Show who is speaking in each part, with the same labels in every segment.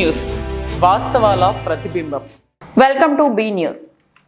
Speaker 1: News వాస్తవాల ప్రతిబింబం.
Speaker 2: Welcome to be news.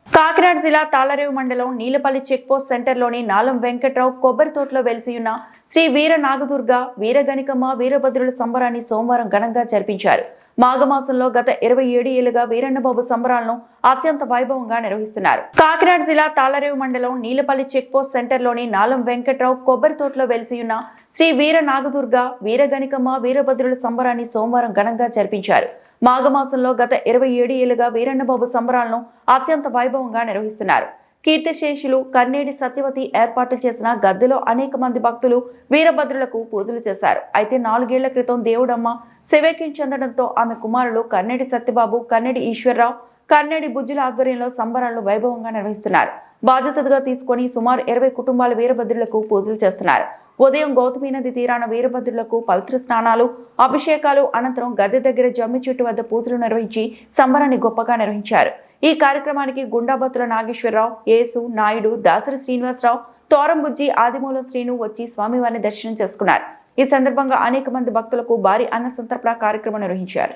Speaker 2: Kakinada జిల్లా తాళరేవు మండలం నీలపల్లి చెక్పోస్ట్ సెంటర్లోని నాలం వెంకట్రావు కొబ్బరి తోటలో వెలిసి ఉన్న శ్రీ వీర నాగదుర్గ వీరగణికమ్మ వీరభద్రుల సంబరాన్ని సోమవారం ఘనంగా జరిపించారు. మాఘమాసంలో గత 27 ఏళ్లుగా వీరన్నబాబు సంబరాలను అత్యంత వైభవంగా నిర్వహిస్తున్నారు. కాకినాడ జిల్లా తాళరేవు మండలం నీలపల్లి చెక్పోస్ట్ సెంటర్లోని నాలం వెంకట్రావు కొబ్బరి తోటలో వెలిసి ఉన్న శ్రీ వీర నాగదుర్గ వీరగణికమ్మ వీరభద్రుల సంబరాన్ని సోమవారం ఘనంగా జరిపించారు. మాఘమాసంలో గత 27 ఏళ్లుగా వీరన్నబాబు సంబరాలను అత్యంత వైభవంగా నిర్వహిస్తున్నారు. కీర్తిశేషులు కన్నేడి సత్యవతి ఏర్పాటు చేసిన గద్దెలో అనేక మంది భక్తులు వీరభద్రులకు పూజలు చేశారు. అయితే 4 ఏళ్ల క్రితం దేవుడమ్మ శివేక్యం చెందడంతో ఆమె కుమారులు కన్నేడి సత్యబాబు, కన్నేడి ఈశ్వరరావు, కన్నేడి బుజ్జుల ఆధ్వర్యంలో సంబరాలను వైభవంగా నిర్వహిస్తున్నారు. బాధ్యతగా తీసుకుని సుమారు 20 కుటుంబాల వీరభద్రులకు పూజలు చేస్తున్నారు. ఉదయం గౌతమి నది తీరాన వీరభద్రులకు పవిత్ర స్నానాలు, అభిషేకాలు అనంతరం గద్దె దగ్గర జమ్మి చెట్టు వద్ద పూజలు నిర్వహించి సంబరాన్ని గొప్పగా నిర్వహించారు. ఈ కార్యక్రమానికి గుండాబత్తుల నాగేశ్వరరావు, యేసు నాయుడు, దాసరి శ్రీనివాసరావు, తోరంబుజ్జి, ఆదిమూలం శ్రీను వచ్చి స్వామివారిని దర్శనం చేసుకున్నారు. ఈ సందర్భంగా అనేక మంది భక్తులకు భారీ అన్న సంతర్పణ కార్యక్రమం నిర్వహించారు.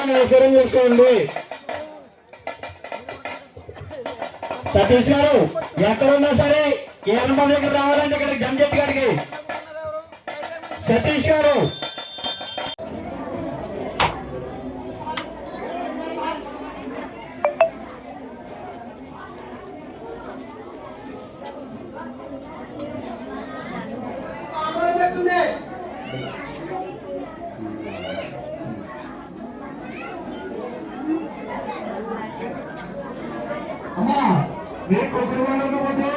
Speaker 3: నమస్కారం చేసుకోండి. సతీష్ గారు ఎక్కడున్నా సరే కేరళ దగ్గర రావాలంటే ఇక్కడ గంజెత్తి గారికి సతీష్ గారు అమ్మా మీరు కొద్దిగా పోతే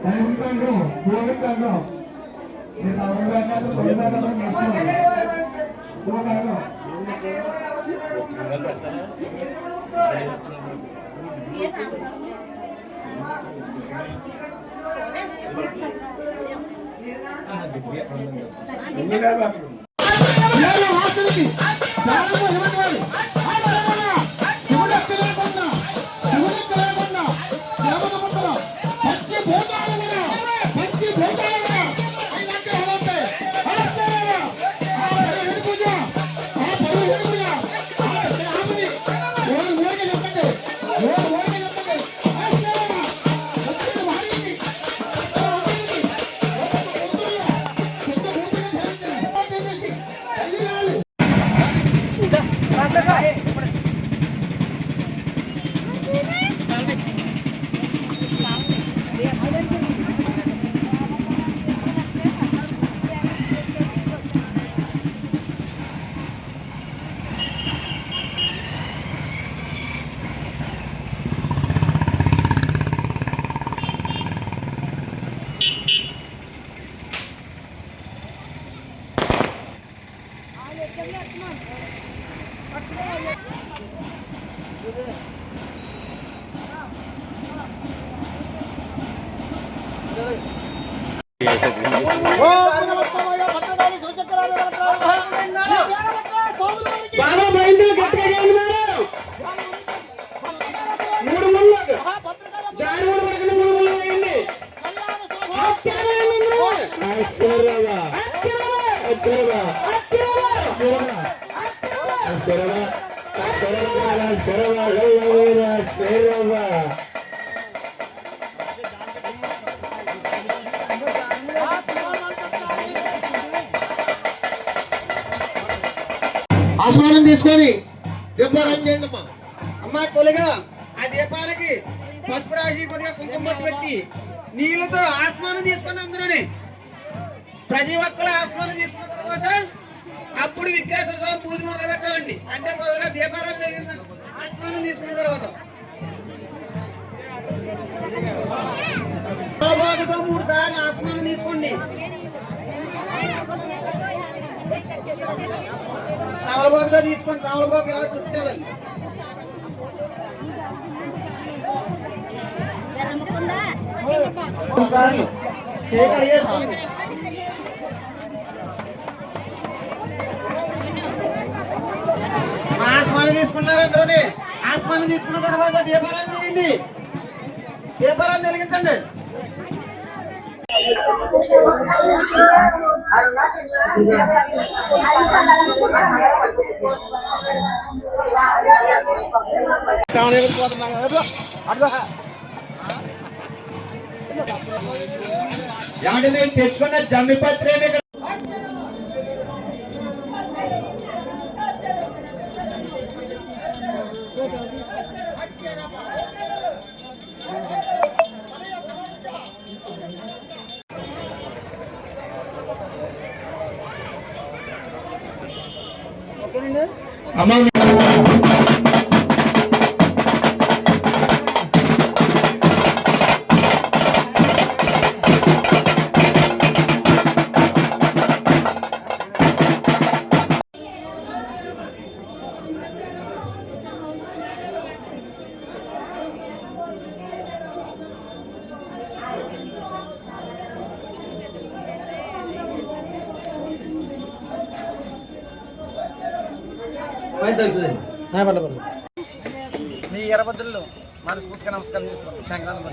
Speaker 3: కలుగుతాను పోగొట్టాను నేను అవగాహన ఆస్వాదం తీసుకొని దీపారాయణ చేయండి అమ్మా.
Speaker 4: అమ్మా తొలిగా ఆ దీపాలకి పసుపు రాసి కొద్దిగా కుంకుమ పెట్టి నీళ్ళతో ఆస్మానం తీసుకుని అందులోనే ప్రతి ఒక్కరు ఆస్మానం తీసుకున్న తర్వాత అప్పుడు విఘ్నేశ్వర స్వామి పూజ మొదలు పెట్టాలండి. అంటే మొదలుగా దీపారాయణ జరిగిన ఆస్మానం తీసుకున్న తర్వాత తమలపాకులో తీసుకొని తమలపాకు ఇలా చుట్టాలండి. సార్లు చేకర్ చేసుకోండి. ఆస్మానం తీసుకున్నారు అందరూ. ఆస్మానం తీసుకున్న తర్వాత దీపారాన్ని చేయండి. దీపారాన్ని వెలిగించండి.
Speaker 3: ఏమంటే నేను తెచ్చుకున్న జమ్మి పత్రం ఇక్కడ అమ్మా
Speaker 4: మీ ఎర్రభద్రులు మనస్ఫూర్తిగా నమస్కారం చేసుకోండి. సంక్రాంతి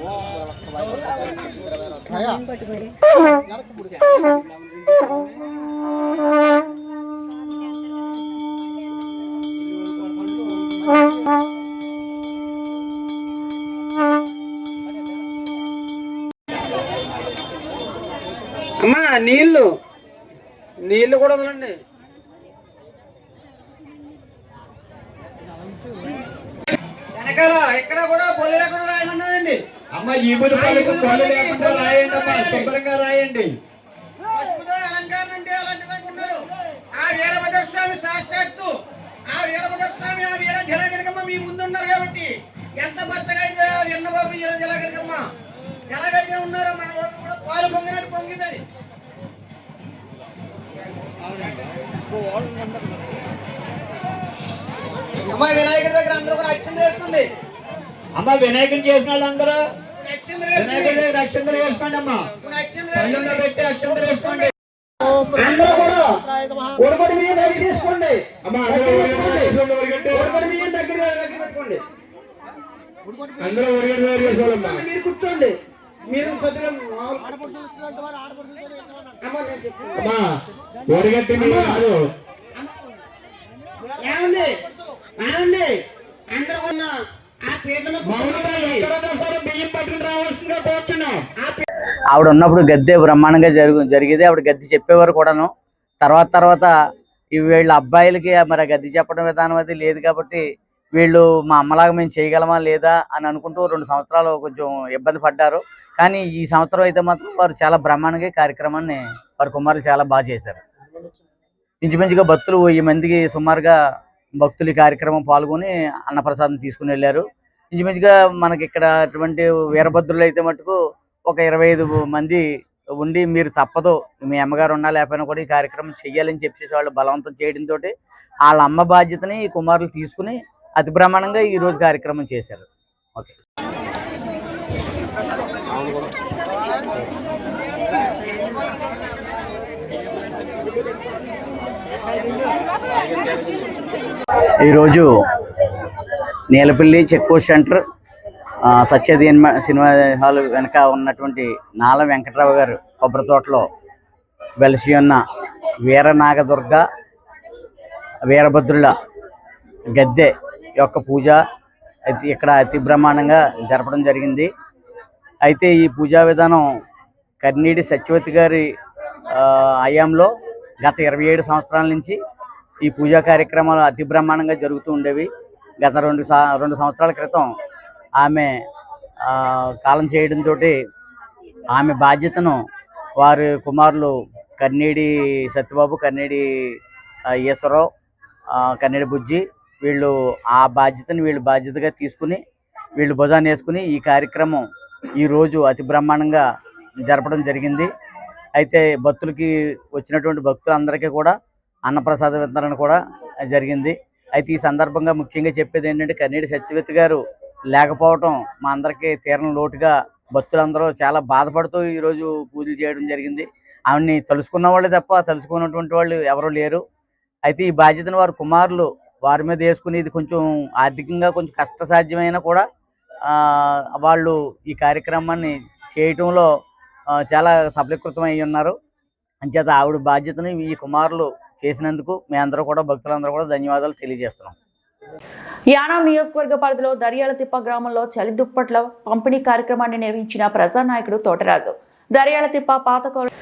Speaker 4: అమ్మా నీళ్ళు కూడా వదలండి. వెనకాల ఎక్కడ కూడా బొల్లి లేకుండా రాయమన్నారండి.
Speaker 3: అమ్మ ఈ బుద్ధి కోళ్ళు లేకుండా రాయండి అమ్మా, శుభ్రంగా రాయండి.
Speaker 4: పసుపుతో అలంకారం అంటే అలాంటిదే ఉన్నారు. ఆ వీరభద్ర స్వామి సాక్షాత్తు ఆ వీరభద్ర స్వామి ఆ వీర జలగనకమ్మ మీ ముందు ఉన్నారు కాబట్టి ఎంత భర్తగా అయితే ఎన్నబాబు వీర జలగనకమ్మ ఎలాగైతే ఉన్నారో మన ఓటు కూడా పాలు పొంగినట్టు పొంగిందని. అమ్మ వినాయకుడి దగ్గర అందరూ కూడా అక్షంత వేస్తుంది.
Speaker 3: అమ్మ వినాయకుని చేసిన వాళ్ళందరూ
Speaker 4: అక్షంత
Speaker 3: వినాయకుడి దగ్గర అక్షంతలు వేసుకోండి అమ్మా. పళ్ళులో పెట్టి అక్షంతలు వేసుకోండి.
Speaker 4: అందరూ కూడా ఉడబడి బియ్యం దగ్గర తీసుకోండి.
Speaker 3: అమ్మా
Speaker 4: ఉడబడి బియ్యం దగ్గర పెట్టుకోండి.
Speaker 3: అందరూ వేసుకోవాలమ్మా.
Speaker 4: మీరు కూర్చోండి. మీరు కొద్దిగా
Speaker 3: అమ్మా ఊరగట్టి
Speaker 4: ఏమండి ఏమండి అందరూ ఉన్న ఆ పీఠను
Speaker 3: బియ్యం పట్టుకుని రావాల్సిందిగా కోరుతున్నాం.
Speaker 5: ఆవిడ ఉన్నప్పుడు గద్దె బ్రహ్మాండంగా జరిగేది. ఆవిడ గద్దె చెప్పేవారు కూడాను. తర్వాత వీళ్ళ అబ్బాయిలకి మరి గద్దె చెప్పడం విధానం అది లేదు కాబట్టి వీళ్ళు మా అమ్మలాగా మేము చేయగలమా లేదా అని అనుకుంటూ 2 సంవత్సరాలు కొంచెం ఇబ్బంది పడ్డారు. కానీ ఈ సంవత్సరం అయితే మాత్రం వారు చాలా బ్రహ్మాండంగా కార్యక్రమాన్ని వారి కుమారులు చాలా బాగా చేశారు. ఇంచుమించుగా భక్తులు 1000 మందికి సుమారుగా భక్తులు ఈ కార్యక్రమం పాల్గొని అన్నప్రసాదం తీసుకుని వెళ్ళారు. ఇంచుమించుగా మనకి ఇక్కడ అటువంటి వీరభద్రులు అయితే మటుకు ఒక 25 మంది ఉండి మీరు తప్పదు మీ అమ్మగారు ఉన్నా లేకపోయినా కూడా ఈ కార్యక్రమం చెయ్యాలని చెప్పేసి వాళ్ళు బలవంతం చేయడంతో వాళ్ళ అమ్మ బాధ్యతని ఈ కుమారులు తీసుకుని అతి బ్రహ్మాండంగా ఈరోజు కార్యక్రమం చేశారు. ఓకే. ఈరోజు నీలపల్లి చెక్ పోస్ట్ సెంటర్ సత్యది సినిమా హాల్ వెనక ఉన్నటువంటి నాల వెంకట్రావు గారు కొబ్బరి తోటలో వెలిసి ఉన్న వీరనాగదుర్గ వీరభద్రుల గద్దె యొక్క పూజ ఇక్కడ అతి బ్రహ్మాండంగా జరపడం జరిగింది. అయితే ఈ పూజా విధానం కర్నీడి సత్యవతి గారి హయాంలో గత 27 సంవత్సరాల నుంచి ఈ పూజా కార్యక్రమాలు అతి బ్రహ్మాండంగా జరుగుతూ ఉండేవి. గత 2 సంవత్సరాల క్రితం ఆమె కాలం చేయడంతో ఆమె బాధ్యతను వారి కుమారులు కర్నీడి సత్యబాబు, కర్నీడి ఈశ్వరరావు, కర్నీడి బుజ్జి వీళ్ళు ఆ బాధ్యతను బాధ్యతగా తీసుకుని వీళ్ళు భుజాన్ని వేసుకుని ఈ కార్యక్రమం ఈరోజు అతి బ్రహ్మాండంగా జరపడం జరిగింది. అయితే భక్తులకి వచ్చినటువంటి భక్తులందరికీ కూడా అన్నప్రసాద వితరణ కూడా జరిగింది. అయితే ఈ సందర్భంగా ముఖ్యంగా చెప్పేది ఏంటంటే కన్నీటి సత్యవతి గారు లేకపోవటం మా అందరికీ తీరని లోటుగా భక్తులందరూ చాలా బాధపడుతూ ఈరోజు పూజలు చేయడం జరిగింది. ఆవిడ్ని తలుసుకున్న వాళ్ళే తప్ప తలుచుకున్నటువంటి వాళ్ళు ఎవరూ లేరు. అయితే ఈ బాధ్యతను వారి కుమారులు వారి మీద వేసుకుని ఇది కొంచెం ఆర్థికంగా కొంచెం కష్టసాధ్యమైనా కూడా వాళ్ళు ఈ కార్యక్రమాన్ని చేయటంలో చాలా సఫలీకృతమై ఉన్నారు. అంచేత ఆవిడ బాధ్యతను ఈ కుమారులు చేసినందుకు మేమందరూ కూడా భక్తులందరూ కూడా ధన్యవాదాలు తెలియజేస్తున్నాం.
Speaker 2: యానాం నియోజకవర్గ పరిధిలో దర్యాలతిప్ప గ్రామంలో చలి దుప్పట్ల పంపిణీ కార్యక్రమాన్ని నిర్వహించిన ప్రజానాయకుడు తోటరాజు. దర్యాలతిప్ప పాతకాలం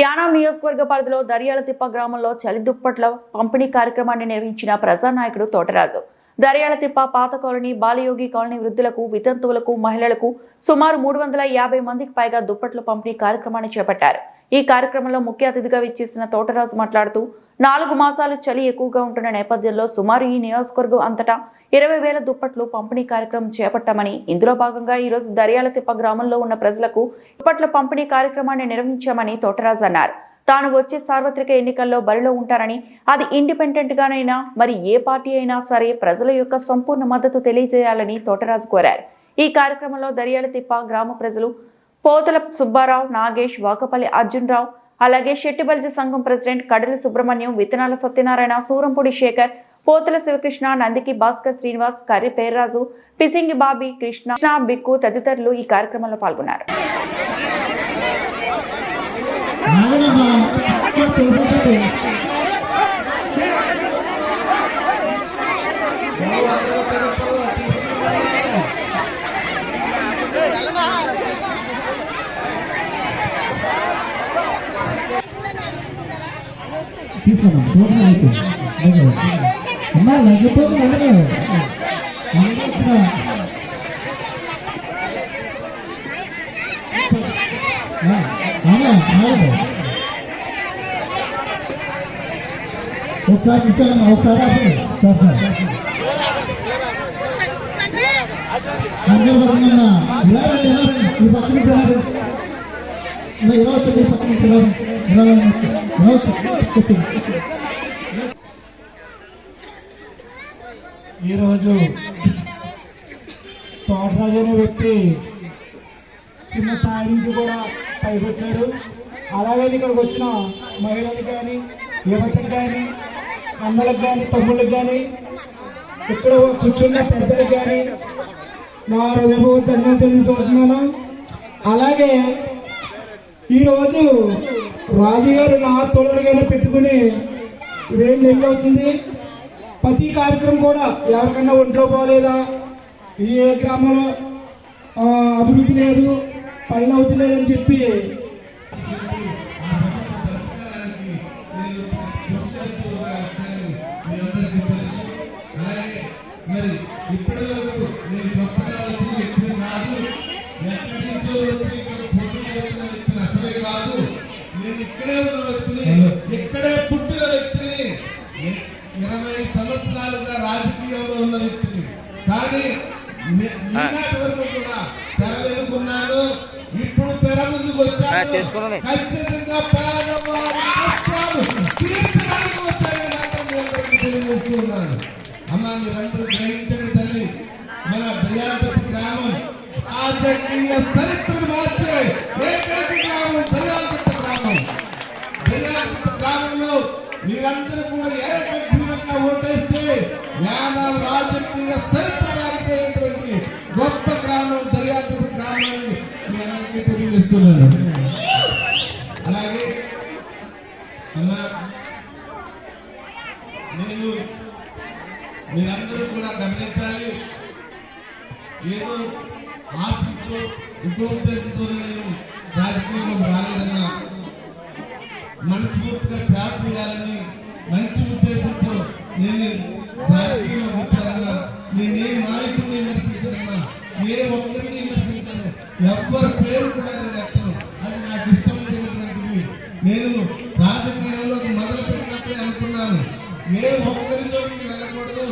Speaker 2: యానాం నియోజకవర్గ పరిధిలో దర్యాలతిప్ప గ్రామంలో చలి దుప్పట్ల పంపిణీ కార్యక్రమాన్ని నిర్వహించిన ప్రజానాయకుడు తోటరాజు. దర్యాలతిప్ప పాత కాలనీ, బాలయోగి కాలనీ వృద్ధులకు, వితంతువులకు, మహిళలకు సుమారు 350 మందికి పైగా దుప్పట్ల పంపిణీ కార్యక్రమాన్ని చేపట్టారు. ఈ కార్యక్రమంలో ముఖ్య అతిథిగా విచ్చేసిన తోటరాజు మాట్లాడుతూ 4 మాసాలు చలి ఎక్కువగా ఉంటున్న నేపథ్యంలో సుమారు ఈ నియోజకవర్గం అంతటా 20,000 దుప్పట్లు పంపిణీ కార్యక్రమం చేపట్టామని, ఇందులో భాగంగా ఈ రోజు దర్యాలతిప్ప గ్రామంలో ఉన్న ప్రజలకు దుప్పట్ల పంపిణీ కార్యక్రమాన్ని నిర్వహించామని తోటరాజు అన్నారు. తాను వచ్చే సార్వత్రిక ఎన్నికల్లో బరిలో ఉంటారని, అది ఇండిపెండెంట్ గానైనా మరి ఏ పార్టీ అయినా సరే ప్రజల యొక్క సంపూర్ణ మద్దతు తెలియజేయాలని తోటరాజు కోరారు. ఈ కార్యక్రమంలో దర్యాలతిప్ప గ్రామ ప్రజలు పోతల సుబ్బారావు, నాగేష్, వాకపల్లి అర్జున్రావు, అలాగే శెట్టిబల్జీ సంఘం ప్రెసిడెంట్ కడలి సుబ్రహ్మణ్యం, విత్తనాల సత్యనారాయణ, సూరంపూడి శేఖర్, పోతల శివకృష్ణ, నందికి భాస్కర్ శ్రీనివాస్, కర్రి పేర్రాజు, పిసింగి బాబీ, కృష్ణ బిక్కు తదితరులు ఈ కార్యక్రమంలో పాల్గొన్నారు.
Speaker 3: ఒకసారి ఒకసారి ఈరోజు తోటరాజు అనే వ్యక్తి చిన్న స్థాయి నుంచి కూడా పైకి వచ్చారు. అలాగే ఇక్కడికి వచ్చిన మహిళలకు కానీ, యువతకు కానీ, అన్నలకు కానీ, తమ్ముళ్ళకి కానీ, ఇక్కడ కూర్చున్న పెద్దలకు కానీ నా హృదయపూర్వక ధన్యవాదాలు తెలియజేస్తున్నాను. అలాగే ఈరోజు రాజుగారు నా తోడుగానే పెట్టుకుని 2 నెలలు అవుతుంది. ప్రతి కార్యక్రమం కూడా ఎవరికన్నా ఒంట్లో పోలేదా, ఏ గ్రామంలో అభివృద్ధి లేదు, పనులు అవుతలేదని చెప్పి
Speaker 6: ఇక్కడే పుట్టిన వ్యక్తిని, 20 సంవత్సరాలుగా రాజకీయంలో ఉన్న వ్యక్తిని, కానీ ఈనాటి వరకు కూడా తెర వెనుకున్నాను. ఇప్పుడు తెర ముందుకు వచ్చాను. ఖచ్చితంగా పేదవారి కష్టాలు తీర్చడానికి వచ్చాయని మాత్రం తెలియజేస్తున్నాను. అమ్మ, మీరందరూ గ్రహించండి తల్లి, మన దర్యాలతిప్ప గ్రామం రాజకీయ చరిత్రను మార్చే ఏకైక గ్రామం దర్యాలతిప్ప గ్రామం. దర్యాలతిప్ప గ్రామంలో మీరందరూ కూడా ఏకగ్రీవంగా ఓటేస్తే యానాం రాజకీయ చరిత్ర మారిపోయేటువంటి గొప్ప గ్రామం దర్యాలతిప్ప గ్రామాన్ని మీ అందరికీ తెలియజేస్తున్నాను. అలాగే అమ్మా, నేను మీరందరూ కూడా గమనించాలి, ఏదో ఆశించో ఉద్యోగంతో నేను రాజకీయంలో రాలేదన్నా, మనస్ఫూర్తిగా సేవ చేయాలని మంచి ఉద్దేశంతో నేను రాజకీయంలో వచ్చానన్నా, నేనే నాయకుడిని విమర్శించనన్నా, ఏ ఒక్కరిని విమర్శించాను, ఎవ్వరి పేరు కూడా నేను ఎత్తను. అది నాకు ఇష్టం లేనటువంటిది. నేను రాజకీయంలోకి మొదలు పెట్టినప్పుడే అనుకున్నాను, ఏ ఒక్కరి జోలికి వెళ్ళకూడదు,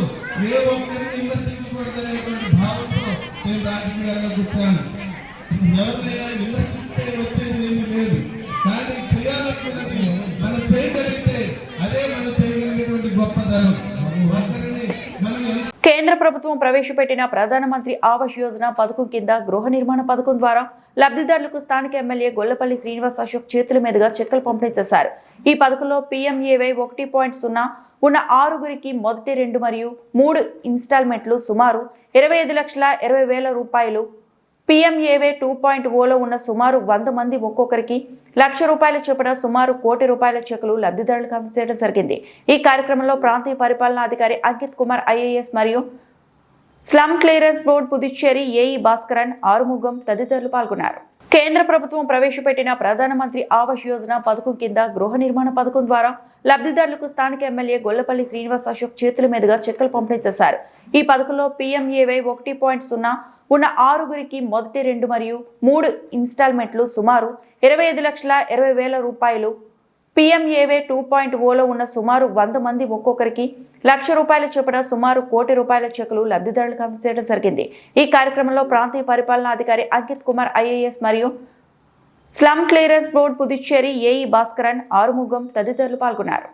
Speaker 6: ఏ ఒక్కరిని విమర్శించకూడదు అనేటువంటి భావంతో నేను రాజకీయాల్లోకి వచ్చాను. ఎవరినైనా విమర్శిస్తే వచ్చేది ఏమీ లేదు, కానీ చేయాలనుకున్నది మనం చేయగలిగితే అదే మనం చేయగలిగిన చేస్తారు. ఒకరిని మనం
Speaker 2: కేంద్ర ప్రభుత్వం ప్రవేశపెట్టిన ప్రధానమంత్రి ఆవాస్ యోజన పథకం కింద గృహ నిర్మాణ పథకం ద్వారా లబ్ధిదారులకు స్థానిక ఎమ్మెల్యే గొల్లపల్లి శ్రీనివాస్ అశోక్ చేతుల మీదుగా చెక్కులు పంపిణీ చేశారు. ఈ పథకంలో PMAY 1.0 ఉన్న 6గురికి మొదటి 2 మరియు 3 ఇన్స్టాల్మెంట్లు సుమారు 25,20,000 రూపాయలు, PMAY 2.0లో ఉన్న సుమారు 100 మంది ఒక్కొక్కరికి ₹1,00,000 చొప్పున సుమారు ₹1,00,00,000 చెక్కులు లబ్ధిదారులకు అందజేయడం జరిగింది. ఈ కార్యక్రమంలో ప్రాంతీయ పరిపాలనాధికారి అంకిత్ కుమార్ IAS మరియు slum clearance board Puducherry AE Bhaskaran, Arumugam తదితరులు పాల్గొన్నారు. కేంద్ర ప్రభుత్వం ప్రవేశపెట్టిన ప్రధానమంత్రి ఆవాస్ యోజన పథకం కింద గృహ నిర్మాణ పథకం ద్వారా లబ్ధిదారులకు స్థానిక ఎమ్మెల్యే గొల్లపల్లి శ్రీనివాస్ అశోక్ చేతుల మీదుగా చెక్కులు పంపిణీ చేశారు. ఈ పథకంలో PMAY 1.0 ఉన్న 6గురికి మొదటి 2 మరియు 3 ఇన్స్టాల్మెంట్లు సుమారు 25,20,000 రూపాయలు, PMAY 2.0లో ఉన్న సుమారు 100 మంది ఒక్కొక్కరికి ₹1,00,000 చొప్పున సుమారు ₹1,00,00,000 చెక్కులు లబ్ధిదారులకు అందజేయడం జరిగింది. ఈ కార్యక్రమంలో ప్రాంతీయ పరిపాలనాధికారి అంకిత్ కుమార్ IAS మరియు slum clearance board Puducherry AE Bhaskaran, Arumugam తదితరులు పాల్గొన్నారు.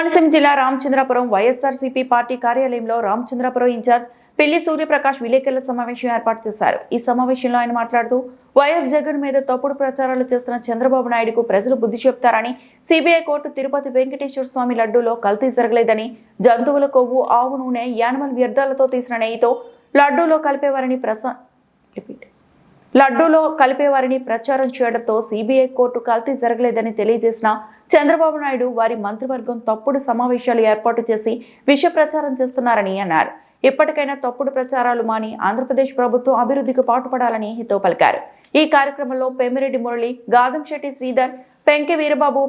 Speaker 2: కోనసీమ జిల్లా రామచంద్రపురం వైఎస్ఆర్సీపీ పార్టీ కార్యాలయంలో రామచంద్రపురం ఇన్ఛార్జ్ పిల్లి సూర్యప్రకాష్ విలేకరుల సమావేశం ఏర్పాటు చేశారు. ఈ సమావేశంలో ఆయన మాట్లాడుతూ వైఎస్ జగన్ మీద తప్పుడు ప్రచారాలు చేస్తున్న చంద్రబాబు నాయుడుకు ప్రజలు బుద్ధి చెప్తారని, సిబిఐ కోర్టు తిరుపతి వెంకటేశ్వర స్వామి లడ్డూలో కల్తీ జరగలేదని, జంతువుల కొవ్వు, ఆవు నూనె, యానిమల్ వ్యర్థాలతో తీసిన నెయ్యితో లడ్డూలో కలిపేవారిని ప్రచారం చేయడంతో సిబిఐ కోర్టు కల్తీ జరగలేదని తెలియజేసిన చంద్రబాబు నాయుడు వారి మంత్రివర్గం తప్పుడు సమావేశాలు ఏర్పాటు చేసి విష ప్రచారం చేస్తున్నారని అన్నారు. ఇప్పటికైనా తప్పుడు ప్రచారాలు మాని ఆంధ్రప్రదేశ్ ప్రభుత్వం అభివృద్ధికి పాటుపడాలని హితవు పలికారు. ఈ కార్యక్రమంలో పెమ్మిరెడ్డి మురళి, గాదంశెట్టి శ్రీధర్, పెంకి వీరబాబు,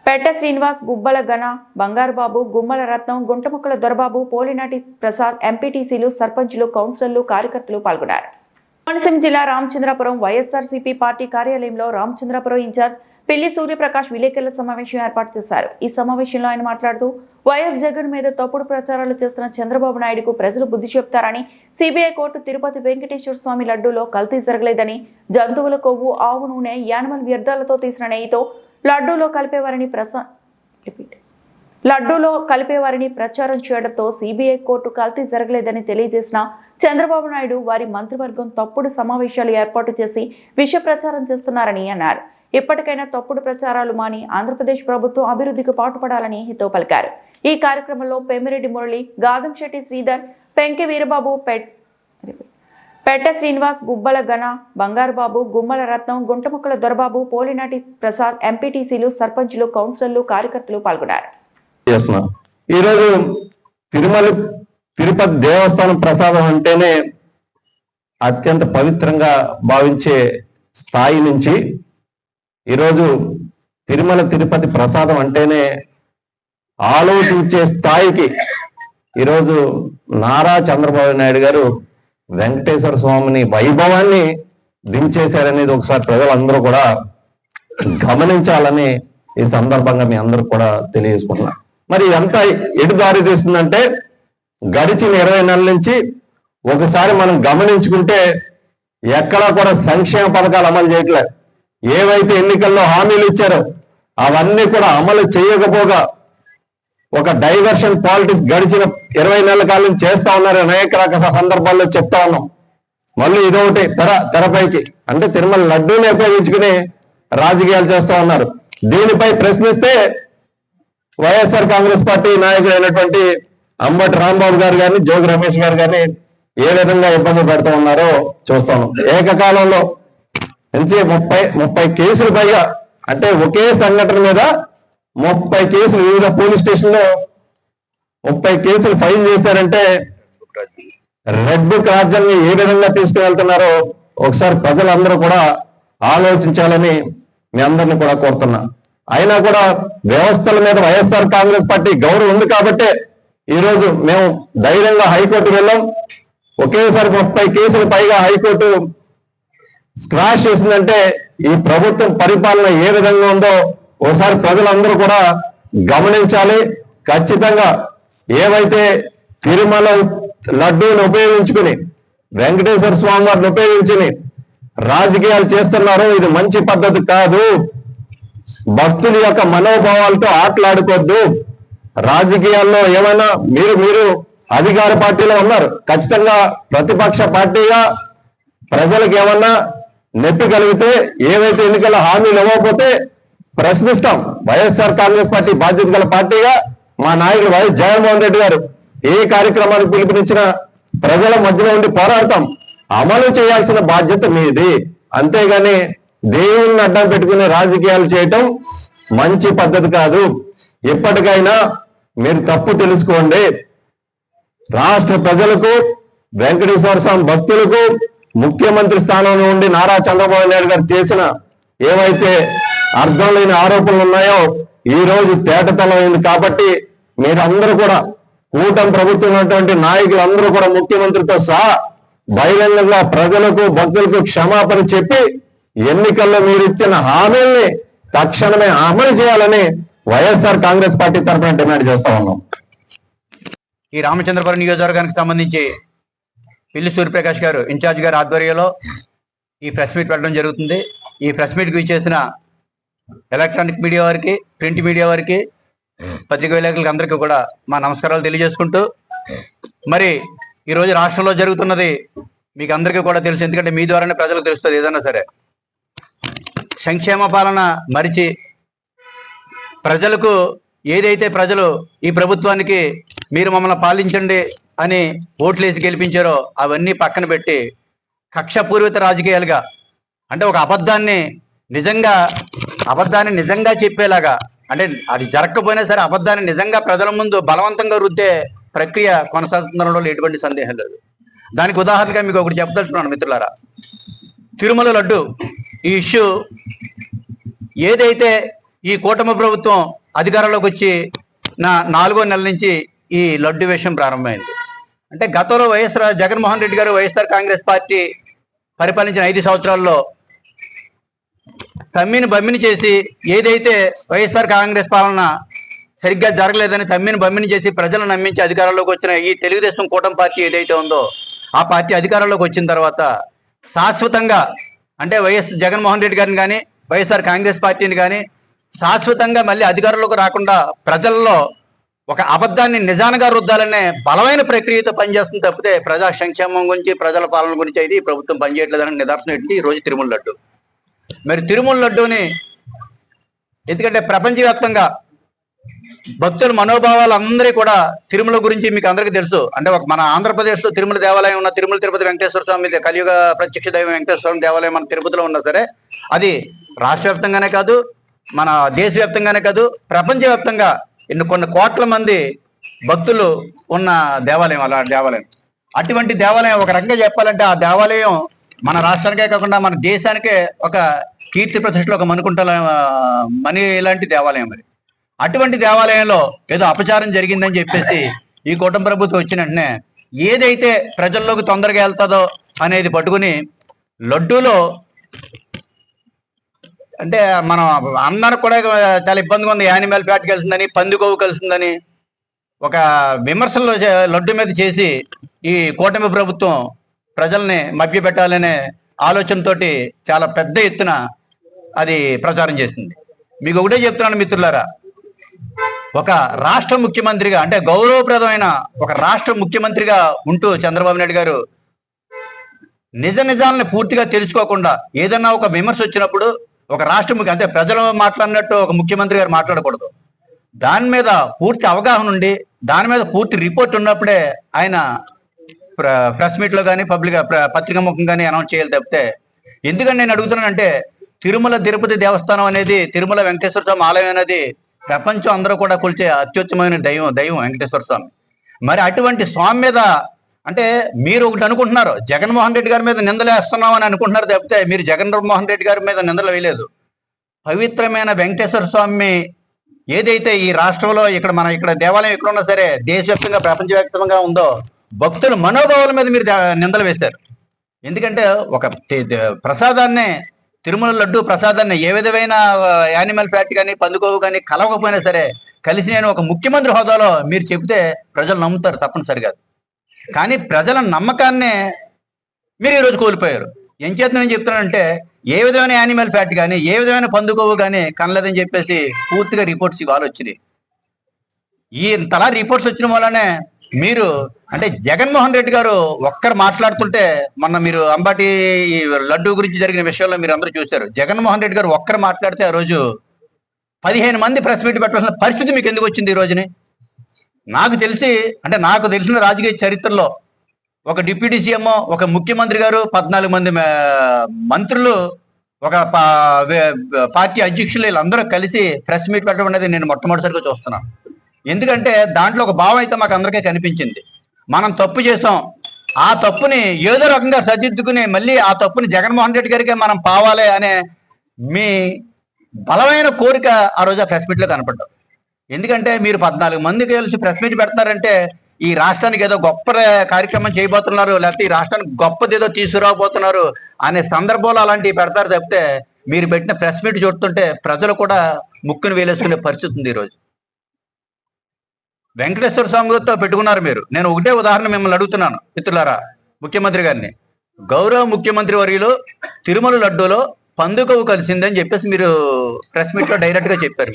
Speaker 2: పెట్ట శ్రీనివాస్, గుబ్బల గణ, బంగారుబాబు, గుమ్మల రత్నం, గుంటముక్కల దొరబాబు, పోలినాటి ప్రసాద్, ఎంపీటీసీలు, సర్పంచులు, కౌన్సిలర్లు, కార్యకర్తలు పాల్గొన్నారు. కోనసీమ జిల్లా రామచంద్రపురం వైఎస్ఆర్సీపీ పార్టీ కార్యాలయంలో రామచంద్రపురం ఇన్ఛార్జ్ పిల్లి సూర్యప్రకాష్ విలేకరుల సమావేశం ఏర్పాటు చేశారు. ఈ సమావేశంలో ఆయన మాట్లాడుతూ వైఎస్ జగన్ మీద తప్పుడు ప్రచారాలు చేస్తున్న చంద్రబాబు నాయుడుకు ప్రజలు బుద్ధి చెప్తారని, సిబిఐ కోర్టు తిరుపతి వెంకటేశ్వర స్వామి లడ్డూలో కల్తీ జరగలేదని, జంతువుల కొవ్వు, ఆవు నూనె, యానిమల్ వ్యర్థాలతో తీసిన నెయ్యితో లడ్డూలో కలిపేవారిని ప్రచారం చేయడంతో సిబిఐ కోర్టు కల్తీ జరగలేదని తెలియజేసిన చంద్రబాబు నాయుడు వారి మంత్రివర్గం తప్పుడు సమావేశాలు ఏర్పాటు చేసి విష ప్రచారం చేస్తున్నారని అన్నారు. ఇప్పటికైనా తప్పుడు ప్రచారాలు మాని ఆంధ్రప్రదేశ్ ప్రభుత్వం అభివృద్ధికి పాటుపడాలని హితవు పలికారు. ఈ కార్యక్రమంలో పెమ్మిరెడ్డి మురళి, గాదంశెట్టి శ్రీధర్, పెంకి వీరబాబు, పెట్ట శ్రీనివాస్, గుబ్బల గణ, బంగారుబాబు, గుమ్మల రత్నం, గుంటముక్కల దొరబాబు, పోలినాటి ప్రసాద్, ఎంపీటీసీలు, సర్పంచులు, కౌన్సిలర్లు, కార్యకర్తలు పాల్గొన్నారు.
Speaker 7: ఈరోజు తిరుపతి దేవస్థానం ప్రసాదం అంటేనే అత్యంత పవిత్రంగా భావించే స్థాయి నుంచి ఈరోజు తిరుపతి ప్రసాదం అంటేనే ఆలోచించే స్థాయికి ఈరోజు నారా చంద్రబాబు నాయుడు గారు వెంకటేశ్వర స్వామిని వైభవాన్ని దించేశారనేది ఒకసారి ప్రజలందరూ కూడా గమనించాలని ఈ సందర్భంగా మీ అందరూ కూడా తెలియజేసుకుంటున్నాం. మరి ఇదంతా ఎటు దారి తీస్తుందంటే గడిచిన 20 నెలల నుంచి ఒకసారి మనం గమనించుకుంటే ఎక్కడా కూడా సంక్షేమ పథకాలు అమలు చేయట్లేదు. ఏవైతే ఎన్నికల్లో హామీలు ఇచ్చారో అవన్నీ కూడా అమలు చేయకపోగా ఒక డైవర్షన్ పాలిటిక్స్ గడిచిన 20 నెలల కాలం చేస్తా ఉన్నారు. అనేక రకాల సందర్భాల్లో చెప్తా ఉన్నాం. మళ్ళీ ఇదొకటి తెరపైకి అంటే తిరుమల లడ్డూని ఉపయోగించుకుని రాజకీయాలు చేస్తూ ఉన్నారు. దీనిపై ప్రశ్నిస్తే వైఎస్ఆర్ కాంగ్రెస్ పార్టీ నాయకులైనటువంటి అంబటి రాంబాబు గారు కానీ, జోగి రమేష్ గారు కానీ ఏ విధంగా ఇబ్బంది పెడుతూ ఉన్నారో చూస్తాము. ఏకకాలంలో నుంచి 30 కేసులు పైగా అంటే ఒకే సంఘటన మీద 30 కేసులు వివిధ పోలీస్ స్టేషన్లో 30 కేసులు ఫైల్ చేశారంటే రెడ్ బుక్ రాజ్యాన్ని ఏ విధంగా తీసుకువెళ్తున్నారో ఒకసారి ప్రజలందరూ కూడా ఆలోచించాలని మీ అందరినీ కూడా కోరుతున్నా. అయినా కూడా వ్యవస్థల మీద వైఎస్ఆర్ కాంగ్రెస్ పార్టీ గౌరవం ఉంది కాబట్టే ఈరోజు మేము ధైర్యంగా హైకోర్టు వెళ్ళాం. ఒకేసారి 30 కేసులు పైగా హైకోర్టు స్క్రాష్ చేసిందంటే ఈ ప్రభుత్వం పరిపాలన ఏ విధంగా ఉందో ఒకసారి ప్రజలందరూ కూడా గమనించాలి. ఖచ్చితంగా ఏవైతే తిరుమల లడ్డూని ఉపయోగించుకుని వెంకటేశ్వర స్వామి వారిని ఉపయోగించుని రాజకీయాలు చేస్తున్నారో ఇది మంచి పద్ధతి కాదు. భక్తుల యొక్క మనోభావాలతో ఆటలాడుకోవద్దు. రాజకీయాల్లో ఏమైనా మీరు అధికార పార్టీలో ఉన్నారు, ఖచ్చితంగా ప్రతిపక్ష పార్టీగా ప్రజలకు ఏమన్నా నొప్పి కలిగితే ఏవైతే ఎన్నికల హామీలు ఇవ్వకపోతే ప్రశ్నిస్తాం. వైఎస్ఆర్ కాంగ్రెస్ పార్టీ బాధ్యత గల పార్టీగా మా నాయకుడు వైఎస్ జగన్మోహన్ రెడ్డి గారు ఏ కార్యక్రమానికి పిలుపునిచ్చిన ప్రజల మధ్యలో ఉండి పోరాడతాం. అమలు చేయాల్సిన బాధ్యత మీది. అంతేగాని దేవుణ్ణి అడ్డం పెట్టుకునే రాజకీయాలు చేయటం మంచి పద్ధతి కాదు. ఇప్పటికైనా మీరు తప్పు తెలుసుకోండి. రాష్ట్ర ప్రజలకు, వెంకటేశ్వర స్వామి భక్తులకు ముఖ్యమంత్రి స్థానంలో ఉండి నారా చంద్రబాబు నాయుడు గారు చేసిన ఏవైతే అర్థం లేని ఆరోపణలు ఉన్నాయో ఈ రోజు తేటతలమైంది. కాబట్టి మీరందరూ కూడా కూటమి ప్రభుత్వం ఉన్నటువంటి నాయకులందరూ కూడా ముఖ్యమంత్రితో సహా బహిరంగంగా ప్రజలకు, భక్తులకు క్షమాపణ చెప్పి ఎన్నికల్లో మీరు ఇచ్చిన హామీల్ని తక్షణమే అమలు చేయాలని వైఎస్ఆర్ కాంగ్రెస్ పార్టీ తరఫున డిమాండ్ చేస్తా ఉన్నాం.
Speaker 8: ఈ రామచంద్రపురం నియోజకవర్గానికి సంబంధించి పిల్లి సూర్యప్రకాష్ గారు ఇన్ఛార్జ్ గారి ఆధ్వర్యంలో ఈ ప్రెస్ మీట్ పెట్టడం జరుగుతుంది. ఈ ప్రెస్ మీట్కి చేసిన ఎలక్ట్రానిక్ మీడియా వారికి, ప్రింట్ మీడియా వారికి, పత్రికా విలేకరులకు అందరికీ కూడా మా నమస్కారాలు తెలియజేసుకుంటూ, మరి ఈరోజు రాష్ట్రంలో జరుగుతున్నది మీకు అందరికీ కూడా తెలుసు, ఎందుకంటే మీ ద్వారానే ప్రజలకు తెలుస్తుంది. ఏదైనా సరే సంక్షేమ పాలన మరిచి ప్రజలకు ఏదైతే ప్రజలు ఈ ప్రభుత్వానికి మీరు మమ్మల్ని పాలించండి అని ఓట్లేసి గెలిపించారో అవన్నీ పక్కన పెట్టి కక్షపూరిత రాజకీయాలుగా, అంటే ఒక అబద్ధాన్ని నిజంగా చెప్పేలాగా, అంటే అది జరగకపోయినా సరే అబద్ధాన్ని నిజంగా ప్రజల ముందు బలవంతంగా రుద్దే ప్రక్రియ కొనసాగుతుండడంలో ఎటువంటి సందేహం లేదు. దానికి ఉదాహరణగా మీకు ఒకటి చెప్పదలుచుకున్నాను మిత్రులారా. తిరుమల లడ్డు ఈ ఇష్యూ ఏదైతే ఈ కూటమి ప్రభుత్వం అధికారంలోకి వచ్చి 4వ నెల నుంచి ఈ లడ్డు విషయం ప్రారంభమైంది. అంటే గతంలో జగన్మోహన్ రెడ్డి గారు వైఎస్ఆర్ కాంగ్రెస్ పార్టీ పరిపాలించిన 5 సంవత్సరాల్లో తమ్మిని బమ్మిని చేసి, ఏదైతే వైఎస్ఆర్ కాంగ్రెస్ పాలన సరిగ్గా జరగలేదని తమ్మిని బమ్మిని చేసి ప్రజలను నమ్మించి అధికారంలోకి వచ్చిన ఈ తెలుగుదేశం కూటమి పార్టీ ఏదైతే ఉందో ఆ పార్టీ అధికారంలోకి వచ్చిన తర్వాత శాశ్వతంగా, అంటే జగన్మోహన్ రెడ్డి గారిని కానీ వైఎస్ఆర్ కాంగ్రెస్ పార్టీని కానీ శాశ్వతంగా మళ్ళీ అధికారంలోకి రాకుండా ప్రజల్లో ఒక అబద్ధాన్ని నిజానుగా రుద్దాలనే బలమైన ప్రక్రియతో పనిచేస్తుంది తప్పితే ప్రజా సంక్షేమం గురించి, ప్రజల పాలన గురించి అయితే ఈ ప్రభుత్వం పనిచేయట్లేదని నిదర్శనం ఎట్టి ఈ రోజు తిరుమల లడ్డు. మరి తిరుమల లడ్డూని ఎందుకంటే ప్రపంచవ్యాప్తంగా భక్తుల మనోభావాలు అందరూ కూడా తిరుమల గురించి మీకు అందరికీ తెలుసు. అంటే మన ఆంధ్రప్రదేశ్లో తిరుమల దేవాలయం ఉన్న తిరుమల తిరుపతి వెంకటేశ్వర స్వామి కలియుగ ప్రత్యక్ష దైవం వెంకటేశ్వర స్వామి దేవాలయం మన తిరుపతిలో ఉన్నా సరే అది రాష్ట్ర వ్యాప్తంగానే కాదు, మన దేశవ్యాప్తంగానే కాదు, ప్రపంచవ్యాప్తంగా కొన్ని కోట్ల మంది భక్తులు ఉన్న దేవాలయం. అలాంటి దేవాలయం, అటువంటి దేవాలయం ఒక రకంగా చెప్పాలంటే ఆ దేవాలయం మన రాష్ట్రానికే కాకుండా మన దేశానికే ఒక కీర్తి ప్రతిష్టలు, ఒక మణి లాంటి దేవాలయం. మరి అటువంటి దేవాలయంలో ఏదో అపచారం జరిగిందని చెప్పేసి ఈ కూటమి ప్రభుత్వం వచ్చిన వెంటనే ఏదైతే ప్రజల్లోకి తొందరగా వెళ్తుందో అనేది పట్టుకుని లడ్డూలో, అంటే మనం అందరికి కూడా చాలా ఇబ్బందిగా ఉంది, యానిమల్ ఫ్యాట్ కలిసిందని, పందికొవ్వు కలిసిందని ఒక విమర్శలు లడ్డు మీద చేసి ఈ కూటమి ప్రభుత్వం ప్రజల్ని మభ్యపెట్టాలనే ఆలోచనతోటి చాలా పెద్ద ఎత్తున అది ప్రచారం చేసింది. మీకు ఒకటే చెప్తున్నాను మిత్రులారా, ఒక రాష్ట్ర ముఖ్యమంత్రిగా, అంటే గౌరవప్రదమైన ఒక రాష్ట్ర ముఖ్యమంత్రిగా ఉంటూ చంద్రబాబు నాయుడు గారు నిజాలను పూర్తిగా తెలుసుకోకుండా ఏదన్నా ఒక విమర్శ వచ్చినప్పుడు ఒక రాష్ట్ర అంటే ప్రజలు మాట్లాడినట్టు ఒక ముఖ్యమంత్రి గారు మాట్లాడకూడదు. దాని మీద పూర్తి అవగాహన ఉండి దాని మీద పూర్తి రిపోర్ట్ ఉన్నప్పుడే ఆయన ప్రెస్ మీట్లో కానీ పత్రికా ముఖం కానీ అనౌన్స్ చేయాలి తప్పితే. ఎందుకని నేను అడుగుతున్నానంటే తిరుమల తిరుపతి దేవస్థానం అనేది, తిరుమల వెంకటేశ్వర స్వామి ఆలయం అనేది ప్రపంచం అందరూ కూడా కొలిచే అత్యుత్తమైన దైవం వెంకటేశ్వర స్వామి. మరి అటువంటి స్వామి మీద అంటే మీరు ఒకటి అనుకుంటున్నారు, జగన్మోహన్ రెడ్డి గారి మీద నిందలేస్తున్నాం అని అనుకుంటున్నారు తప్పితే మీరు జగన్మోహన్ రెడ్డి గారి మీద నిందలు వేయలేదు. పవిత్రమైన వెంకటేశ్వర స్వామి ఏదైతే ఈ రాష్ట్రంలో ఇక్కడ దేవాలయం ఎక్కడ ఉన్నా సరే దేశవ్యాప్తంగా ప్రపంచవ్యాప్తంగా ఉందో భక్తుల మనోభావాల మీద మీరు నిందలు వేశారు. ఎందుకంటే ఒక ప్రసాదాన్నే, తిరుమల లడ్డు ప్రసాదాన్ని ఏ విధమైన యానిమల్ ఫ్యాట్ కానీ పందుకోవు కానీ కలవకపోయినా సరే కలిసి నేను ఒక ముఖ్యమంత్రి హోదాలో మీరు చెబితే ప్రజలు నమ్ముతారు తప్పనిసరిగా. కానీ ప్రజల నమ్మకాన్నే మీరు ఈరోజు కోల్పోయారు. ఏం చేత నేను చెప్తున్నానంటే ఏ విధమైన యానిమల్ ఫ్యాట్ కానీ ఏ విధమైన పందుకోవు కానీ కనలేదని చెప్పేసి పూర్తిగా రిపోర్ట్స్ ఇవాళ వచ్చినాయి. ఈ తలా రిపోర్ట్స్ వచ్చిన వల్లనే మీరు అంటే జగన్మోహన్ రెడ్డి గారు ఒక్కరు మాట్లాడుతుంటే మొన్న మీరు అంబాటి లడ్డు గురించి జరిగిన విషయంలో మీరు అందరూ చూశారు. జగన్మోహన్ రెడ్డి గారు ఒక్కరు మాట్లాడితే ఆ రోజు 15 మంది ప్రెస్ మీట్ పెట్టాల్సిన పరిస్థితి మీకు ఎందుకు వచ్చింది ఈ రోజుని? నాకు తెలిసిన రాజకీయ చరిత్రలో ఒక డిప్యూటీ సీఎం, ఒక ముఖ్యమంత్రి గారు, 14 మంది మంత్రులు, ఒక పార్టీ అధ్యక్షులు వీళ్ళందరూ కలిసి ప్రెస్ మీట్ పెట్టడం అనేది నేను మొట్టమొదటిసారిగా చూస్తున్నాను. ఎందుకంటే దాంట్లో ఒక భావం అయితే మాకు అందరికీ కనిపించింది. మనం తప్పు చేసాం, ఆ తప్పుని ఏదో రకంగా సరిదిద్దుకుని మళ్ళీ ఆ తప్పుని జగన్మోహన్ రెడ్డి గారికి మనం పావాలి అనే మీ బలమైన కోరిక ఆ రోజు ప్రెస్ మీట్లో కనపడ్డాం. ఎందుకంటే మీరు 14 మంది కలిసి ప్రెస్ మీట్ పెడతారంటే ఈ రాష్ట్రానికి ఏదో గొప్ప కార్యక్రమం చేయబోతున్నారు, లేకపోతే ఈ రాష్ట్రానికి గొప్పది ఏదో తీసుకురాబోతున్నారు అనే సందర్భంలో అలాంటివి పెడతారు తప్పితే మీరు పెట్టిన ప్రెస్ మీట్ చూస్తుంటే ప్రజలు కూడా ముక్కును వేలేసుకునే పరిస్థితి ఉంది ఈరోజు. వెంకటేశ్వర స్వామితో పెట్టుకున్నారు మీరు. నేను ఒకటే ఉదాహరణ మిమ్మల్ని అడుగుతున్నాను మిత్రులారా, ముఖ్యమంత్రి గారిని, గౌరవ ముఖ్యమంత్రి వర్యులు తిరుమల లడ్డూలో పందుకొవ్వు కలిసిందని చెప్పేసి మీరు ప్రెస్ మీట్లో డైరెక్ట్ గా చెప్పారు.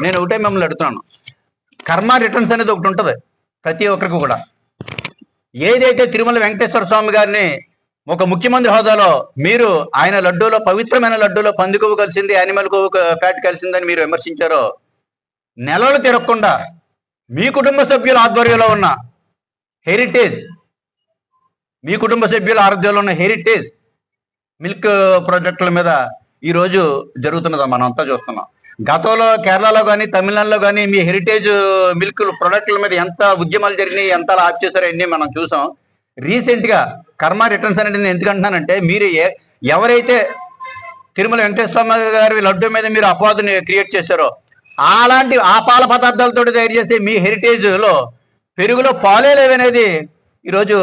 Speaker 8: నేను ఒకటే మిమ్మల్ని అడుగుతున్నాను, కర్మ రిటర్న్స్ అనేది ఒకటి ఉంటుంది ప్రతి ఒక్కరికి కూడా. ఏదైతే తిరుమల వెంకటేశ్వర స్వామి గారిని ఒక ముఖ్యమంత్రి హోదాలో మీరు ఆయన లడ్డూలో, పవిత్రమైన లడ్డూలో పంది కొవ్వు కలిసింది, యానిమల్ కొవ్వు ఫ్యాట్ కలిసిందని మీరు విమర్శించారో, నెలలు తిరగకుండా మీ కుటుంబ సభ్యుల ఆధ్వర్యంలో ఉన్న హెరిటేజ్, మీ కుటుంబ సభ్యుల ఆధ్వర్యంలో ఉన్న హెరిటేజ్ మిల్క్ ప్రాజెక్టుల మీద ఈరోజు జరుగుతున్నది మనం అంతా చూస్తున్నాం. గతంలో కేరళలో కానీ తమిళనాడులో కానీ మీ హెరిటేజ్ మిల్క్ ప్రొడక్ట్ల మీద ఎంత ఉద్యమాలు జరిగినాయి, ఎంత ఆఫ్ చేశారో అన్నీ మనం చూసాం. రీసెంట్గా కర్మ రిటర్న్స్ అనేది నేను ఎందుకంటున్నానంటే, మీరు ఎవరైతే తిరుమల వెంకటేశ్వర స్వామి గారి లడ్డు మీద మీరు అపవాదుని క్రియేట్ చేశారో, అలాంటి ఆ పాల పదార్థాలతో తయారు చేసే మీ హెరిటేజ్లో పెరుగులో పాలే లేవనేది ఈరోజు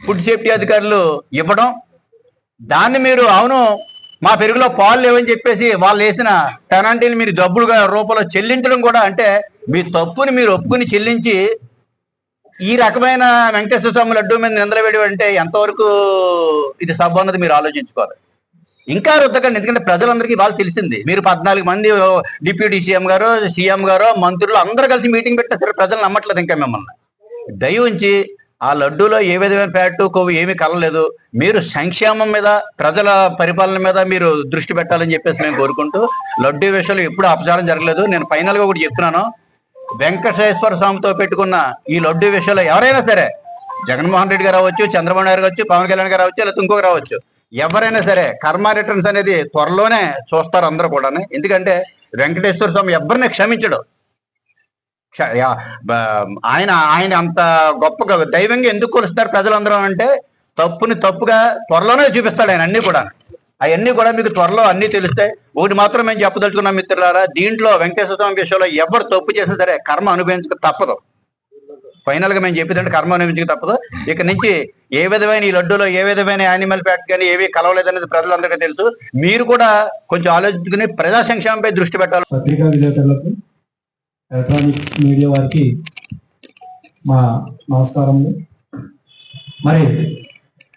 Speaker 8: ఫుడ్ సేఫ్టీ అధికారులు ఇవ్వడం, దాన్ని మీరు అవును మా పెరుగులో పాలు లేవని చెప్పేసి వాళ్ళు వేసిన పెనాల్టీని మీరు డబ్బులుగా రూపంలో చెల్లించడం కూడా, అంటే మీ తప్పుని మీరు ఒప్పుకుని చెల్లించి ఈ రకమైన వెంకటేశ్వర స్వామి లడ్డు మీద నిందలవేయడం అంటే ఎంతవరకు ఇది సబ్ అన్నది మీరు ఆలోచించుకోవాలి. ఇంకా రుద్దకండి, ఎందుకంటే ప్రజలందరికీ బాగా తెలిసింది. మీరు 14 మంది డిప్యూటీ సీఎం గారు మంత్రులు అందరూ కలిసి మీటింగ్ పెట్టినా సరే ప్రజలు నమ్మట్లేదు ఇంకా మిమ్మల్ని. దయ ఉంచి ఆ లడ్డూలో ఏ విధమైన ఫ్యాట్ కొవ్వు ఏమీ కలలేదు. మీరు సంక్షేమం మీద, ప్రజల పరిపాలన మీద మీరు దృష్టి పెట్టాలని చెప్పేసి మేము కోరుకుంటూ, లడ్డూ విషయంలో ఎప్పుడు అపచారం జరగలేదు. నేను ఫైనల్ గా కూడా చెప్తున్నాను, వెంకటేశ్వర స్వామితో పెట్టుకున్న ఈ లడ్డూ విషయంలో ఎవరైనా సరే, జగన్మోహన్ రెడ్డి గారు అవ్వచ్చు, చంద్రబాబు నాయుడు కావచ్చు, పవన్ కళ్యాణ్ గారు అవ్వచ్చు, లేదా ఇంకొక రావచ్చు, ఎవరైనా సరే కర్మ రిటర్న్స్ అనేది త్వరలోనే చూస్తారు అందరూ కూడా. ఎందుకంటే వెంకటేశ్వర స్వామి ఎవరిని క్షమించడు. ఆయన అంత గొప్పగా దైవంగా ఎందుకు కొలుస్తారు ప్రజలందరూ అంటే, తప్పుని తప్పుగా త్వరలోనే చూపిస్తాడు ఆయన అన్ని కూడా. అవన్నీ కూడా మీకు త్వరలో అన్ని తెలుస్తాయి. ఒకటి మాత్రం మేము చెప్పదలుచుకున్నాం మిత్రులారా, దీంట్లో వెంకటేశ్వర స్వామి విషయంలో ఎవరు తప్పు చేసినా సరే కర్మ అనుభవించక తప్పదు. ఫైనల్ గా మేము చెప్పేదంటే కర్మ అనుభవించక తప్పదు. ఇక నుంచి ఏ విధమైన ఈ లడ్డూలో ఏ విధమైన యానిమల్ ఫ్యాట్ కానీ ఏవి కలవలేదనేది ప్రజలందరికీ తెలుసు. మీరు కూడా కొంచెం ఆలోచించుకుని ప్రజా సంక్షేమంపై దృష్టి పెట్టాలి.
Speaker 3: పత్రికా విలేకరులకు, ఎలక్ట్రానిక్ మీడియా వారికి మా నమస్కారములు. మరి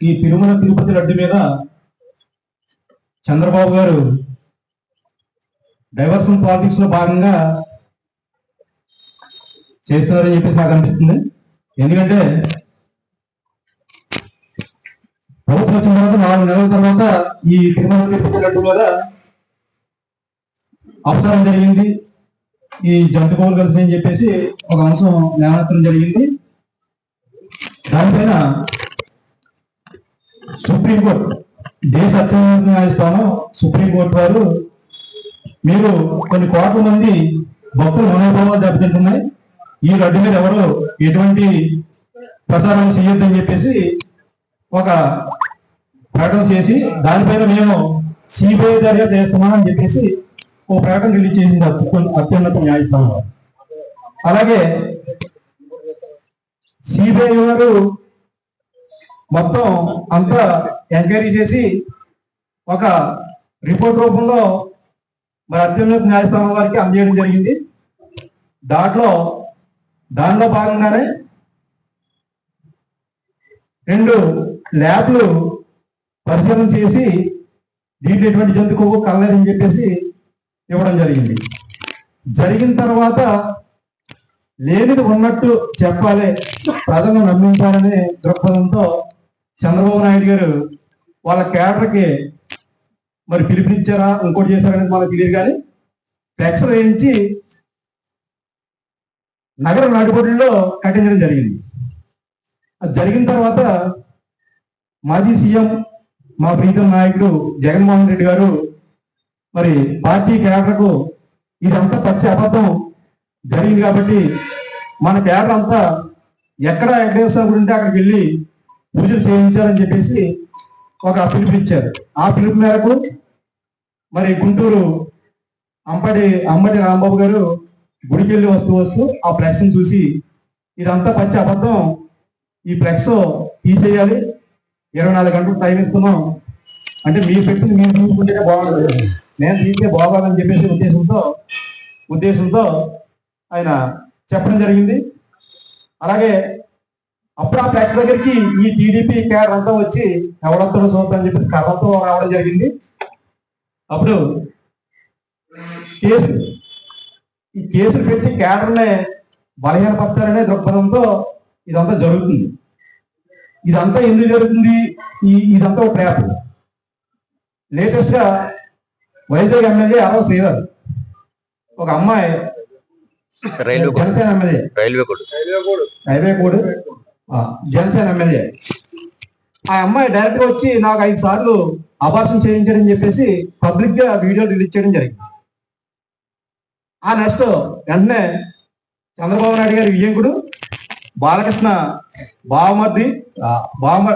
Speaker 3: ఈ తిరుమల తిరుపతి లడ్డు మీద చంద్రబాబు గారు డైవర్షన్ పాలిటిక్స్ లో భాగంగా చేస్తున్నారని చెప్పేసి నాకు అనిపిస్తుంది. ఎందుకంటే ప్రభుత్వం వచ్చిన తర్వాత 4 నెలల తర్వాత ఈ తిరుమల తిరుపతి లడ్డు మీద అవసరం జరిగింది, ఈ జంతుకోలు కలిసి అని చెప్పేసి ఒక అంశం లేవనెత్తడం జరిగింది. దానిపైన సుప్రీంకోర్టు, దేశ అత్యున్నత న్యాయస్థానం సుప్రీంకోర్టు వారు, మీరు కొన్ని కోట్ల మంది భక్తుల మనోభావాలు దెబ్బతింటున్నాయి, ఈ లడ్డు మీద ఎవరు ఎటువంటి ప్రచారం చేయొద్దని చెప్పేసి ఒక ప్రకటన చేసి, దానిపైన మేము సిబిఐ దర్యాప్తు చేస్తున్నామని చెప్పేసి ఓ ప్రకటన రిలీజ్ చేసింది అత్యున్నత న్యాయస్థానం. అలాగే సిబిఐ వారు మొత్తం అంతా ఎంక్వైరీ చేసి ఒక రిపోర్ట్ రూపంలో మరి అత్యున్నత న్యాయస్థానం వారికి అందజేయడం జరిగింది. దానిలో భాగంగానే 2 ల్యాబ్లు పరిశీలన చేసి దీంట్లో ఎటువంటి జంతు కొవ్వు కలలేదని చెప్పేసి ఇవ్వడం జరిగింది. జరిగిన తర్వాత లేనిది ఉన్నట్టు చెప్పాలి, ప్రజలను నమ్మించాలనే దృక్పథంతో చంద్రబాబు నాయుడు గారు వాళ్ళ కేడర్కి మరి పిలుపునిచ్చారా ఇంకోటి చేశారనేది మనకు తెలియదు, కానీ ఫ్లెక్స్ వేయించి నగర నడిబొడ్డులో కట్టించడం జరిగింది. అది జరిగిన తర్వాత మాజీ సీఎం మా ప్రీతం నాయకుడు జగన్మోహన్ రెడ్డి గారు మరి పార్టీ కేడర్కు ఇదంతా పచ్చి అబద్ధం జరిగింది కాబట్టి మన కేడర్ అంతా ఎక్కడ వెంకటేశ్వర గుడి ఉంటే అక్కడికి వెళ్ళి పూజలు చేయించాలని చెప్పేసి ఒక పిలుపునిచ్చారు. ఆ పిలుపు మేరకు మరి గుంటూరు అంబటి రాంబాబు గారు గుడికి వెళ్ళి వస్తూ ఆ ఫ్లెక్స్ ని చూసి ఇదంతా పచ్చి అబద్ధం, ఈ ఫ్లెక్స్ తీసేయాలి, 24 గంటలు టైం ఇస్తున్నాం అంటే మీరు పెట్టింది మీరు చూసుకుంటేనే బాగుంటుంది, నేను తీస్తే బాగోదని చెప్పేసి ఉద్దేశంతో ఆయన చెప్పడం జరిగింది. అలాగే అప్పుడు ఆ ఫ్లెక్స్ దగ్గరికి ఈ టీడీపీ క్యాడర్ అంతా వచ్చి ఎవడొస్తాడో చూద్దామని చెప్పేసి కర్రతో రావడం జరిగింది. అప్పుడు ఈ కేసులు పెట్టి క్యాడర్నే బలహీనపరచాలనే దృక్పథంతో ఇదంతా జరుగుతుంది. ఇదంతా ఎందుకు జరుగుతుంది? ఇదంతా ఒక ట్రాప్. లేటెస్ట్ గా వైజాగ్ ఎమ్మెల్యే అరవ శ్రీధర్, ఒక అమ్మాయి Janasena MLA, railway code Janasena MLA, ఆ అమ్మాయి డైరెక్ట్ గా వచ్చి నాకు 5 సార్లు అబార్షన్ చేయించారని చెప్పేసి పబ్లిక్ గా వీడియో రిలీజ్ చేయడం జరిగింది. ఆ నెక్స్ట్ వెంటనే చంద్రబాబు నాయుడు గారి విజయంకుడు బాలకృష్ణ బావమర్ది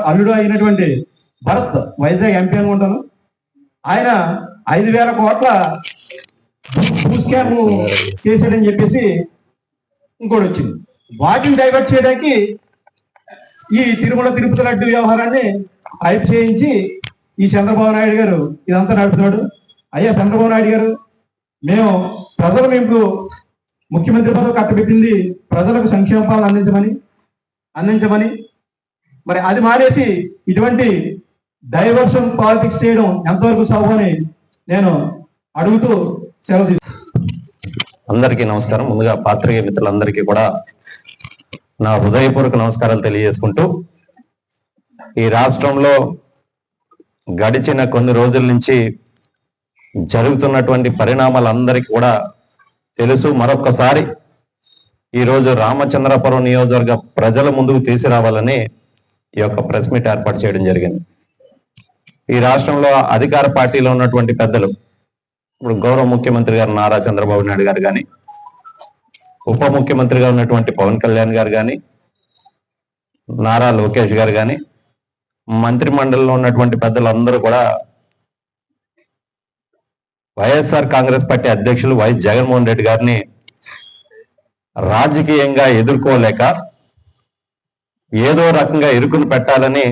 Speaker 3: అల్లుడు అయినటువంటి భరత్, వైజాగ్ ఎంపీ అనుకుంటాను, ఆయన 5,000 కోట్ల భూ స్కామ్ చేశాడని చెప్పేసి ఇంకోటి వచ్చింది. వాటిని డైవర్ట్ చేయడానికి ఈ తిరుమల తిరుపతి లడ్డు వ్యవహారాన్ని హైప్ చేయించి ఈ చంద్రబాబు నాయుడు గారు ఇదంతా నడుపుతున్నాడు. అయ్యా చంద్రబాబు నాయుడు గారు, మేము ప్రజలు మీకు ముఖ్యమంత్రి పదవి కట్టబెట్టింది ప్రజలకు సంక్షేమ పాలన అందించమని, మరి అది మానేసి ఇటువంటి డైవర్షన్ పాలిటిక్స్ చేయడం ఎంతవరకు సబబు అని నేను అడుగుతూ సెలవు తీసుకుంటాను.
Speaker 7: అందరికీ నమస్కారం. ముందుగా పాత్రికేయ మిత్రులందరికీ కూడా నా హృదయపూర్వక నమస్కారాలు తెలియజేసుకుంటూ, ఈ రాష్ట్రంలో గడిచిన కొన్ని రోజుల నుంచి జరుగుతున్నటువంటి పరిణామాలందరికీ కూడా తెలుసు. మరొక్కసారి ఈరోజు రామచంద్రపురం నియోజకవర్గ ప్రజల ముందుకు తీసుకురావాలని ఈ యొక్క ప్రెస్ మీట్ ఏర్పాటు చేయడం జరిగింది. ఈ రాష్ట్రంలో అధికార పార్టీలో ఉన్నటువంటి పెద్దలు, ఇప్పుడు గౌరవ ముఖ్యమంత్రి గారు నారా చంద్రబాబు నాయుడు గారు కానీ, ఉప ముఖ్యమంత్రిగా ఉన్నటువంటి పవన్ కళ్యాణ్ గారు కానీ, నారా లోకేష్ గారు కానీ, మంత్రి మండలిలో ఉన్నటువంటి పెద్దలందరూ కూడా వైఎస్ఆర్ కాంగ్రెస్ పార్టీ అధ్యక్షులు వైఎస్ జగన్మోహన్ రెడ్డి గారిని రాజకీయంగా ఎదుర్కోలేక ఏదో రకంగా ఇరుకును పెట్టాలని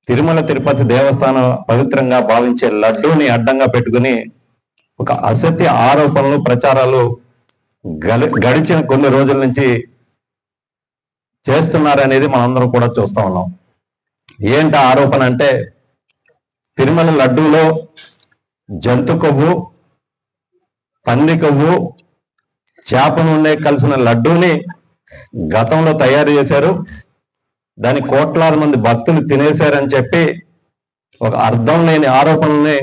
Speaker 7: తిరుమల తిరుపతి దేవస్థానం పవిత్రంగా భావించే లడ్డూని అడ్డంగా పెట్టుకుని ఒక అసత్య ఆరోపణలు ప్రచారాలు గడిచిన కొన్ని రోజుల నుంచి చేస్తున్నారనేది మనందరం కూడా చూస్తా ఉన్నాం. ఏంటి ఆరోపణ అంటే, తిరుమల లడ్డూలో జంతు కొవ్వు, పంది కొవ్వు, చేప నూనె కలిసిన లడ్డూని గతంలో తయారు చేశారు, దాని కోట్లాది మంది భక్తులు తినేశారని చెప్పి ఒక అర్థం లేని ఆరోపణల్ని,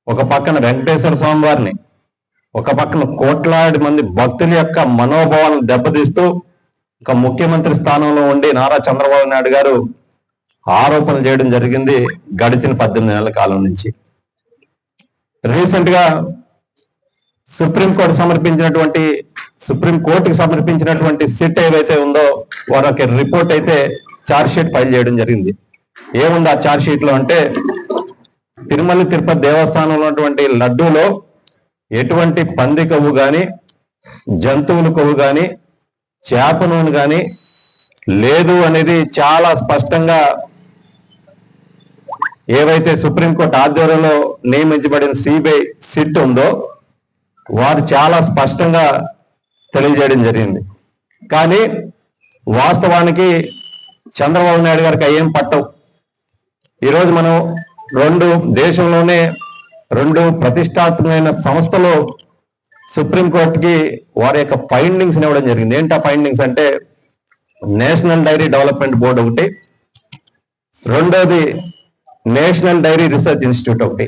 Speaker 7: ఒక పక్కన వెంకటేశ్వర స్వామి వారిని, ఒక పక్కన కోట్లాది మంది భక్తుల యొక్క మనోభావాలను దెబ్బతీస్తూ ఒక ముఖ్యమంత్రి స్థానంలో ఉండి నారా చంద్రబాబు నాయుడు గారు ఆరోపణలు చేయడం జరిగింది గడిచిన 18 నెలల కాలం నుంచి. రీసెంట్ గా సుప్రీంకోర్టుకి సమర్పించినటువంటి సిట్ ఏవైతే ఉందో వారి ఒక రిపోర్ట్ అయితే ఛార్జ్ షీట్ ఫైల్ చేయడం జరిగింది. ఏముంది ఆ ఛార్జ్ షీట్ లో అంటే, తిరుమల తిరుపతి దేవస్థానంలో ఉన్నటువంటి లడ్డూలో ఎటువంటి పంది కొవ్వు కానీ, జంతువుల కొవ్వు కానీ, చేప నూనె కానీ లేదు అనేది చాలా స్పష్టంగా ఏవైతే సుప్రీంకోర్టు ఆధ్వర్యంలో నియమించబడిన సిబిఐ సిట్ ఉందో వారు చాలా స్పష్టంగా తెలియజేయడం జరిగింది. కానీ వాస్తవానికి చంద్రబాబు నాయుడు గారికి అయ్యేం పట్టవు. ఈరోజు మనం దేశంలోనే 2 ప్రతిష్టాత్మకమైన సంస్థలు సుప్రీంకోర్టుకి వారి యొక్క ఫైండింగ్స్ ఇవ్వడం జరిగింది. ఏంటి ఆ ఫైండింగ్స్ అంటే, నేషనల్ డైరీ డెవలప్మెంట్ బోర్డు ఒకటి, రెండోది నేషనల్ డైరీ రీసెర్చ్ ఇన్స్టిట్యూట్ ఒకటి.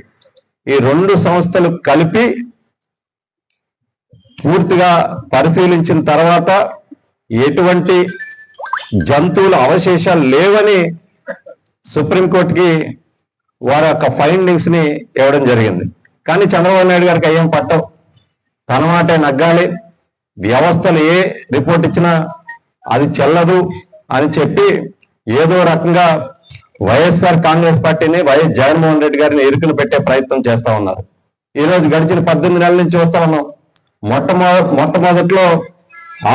Speaker 7: ఈ 2 సంస్థలు కలిపి పూర్తిగా పరిశీలించిన తర్వాత ఎటువంటి జంతువుల అవశేషాలు లేవని సుప్రీంకోర్టుకి వారి యొక్క ఫైండింగ్స్ ని ఇవ్వడం జరిగింది. కానీ చంద్రబాబు నాయుడు గారికి అయ్యేం పట్టవు. తన మాటే నగ్గాలి, వ్యవస్థలు ఏ రిపోర్ట్ ఇచ్చినా అది చెల్లదు అని చెప్పి ఏదో రకంగా వైఎస్ఆర్ కాంగ్రెస్ పార్టీని, వైఎస్ జగన్మోహన్ రెడ్డి గారిని ఇరుకులు పెట్టే ప్రయత్నం చేస్తా ఉన్నారు. ఈ రోజు గడిచిన 18 నెలల నుంచి చూస్తా ఉన్నాం. మొట్టమొదట్లో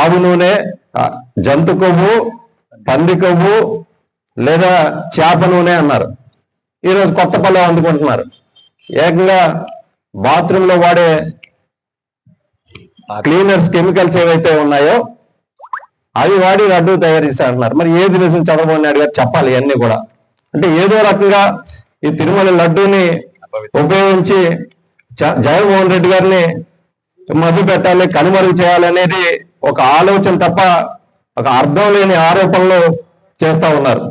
Speaker 7: ఆవు నూనె, జంతు కొవ్వు, పంది కొవ్వు లేదా చేప నూనె అన్నారు. ఈరోజు కొత్త పళ్ళు అందుకుంటున్నారు. ఏకంగా బాత్రూంలో వాడే క్లీనర్స్ కెమికల్స్ ఏవైతే ఉన్నాయో అవి వాడి లడ్డూ తయారు చేస్తారంటున్నారు. మరి ఏది నిజం చంద్రబాబు నాయుడు గారు చెప్పాలి ఇవన్నీ కూడా. అంటే ఏదో రకంగా ఈ తిరుమల లడ్డూని ఉపయోగించి జగన్మోహన్ రెడ్డి గారిని మభ్య పెట్టాలి, కనుమరుగు చేయాలనేది ఒక ఆలోచన తప్ప ఒక అర్థం లేని ఆరోపణలు చేస్తా ఉన్నారు.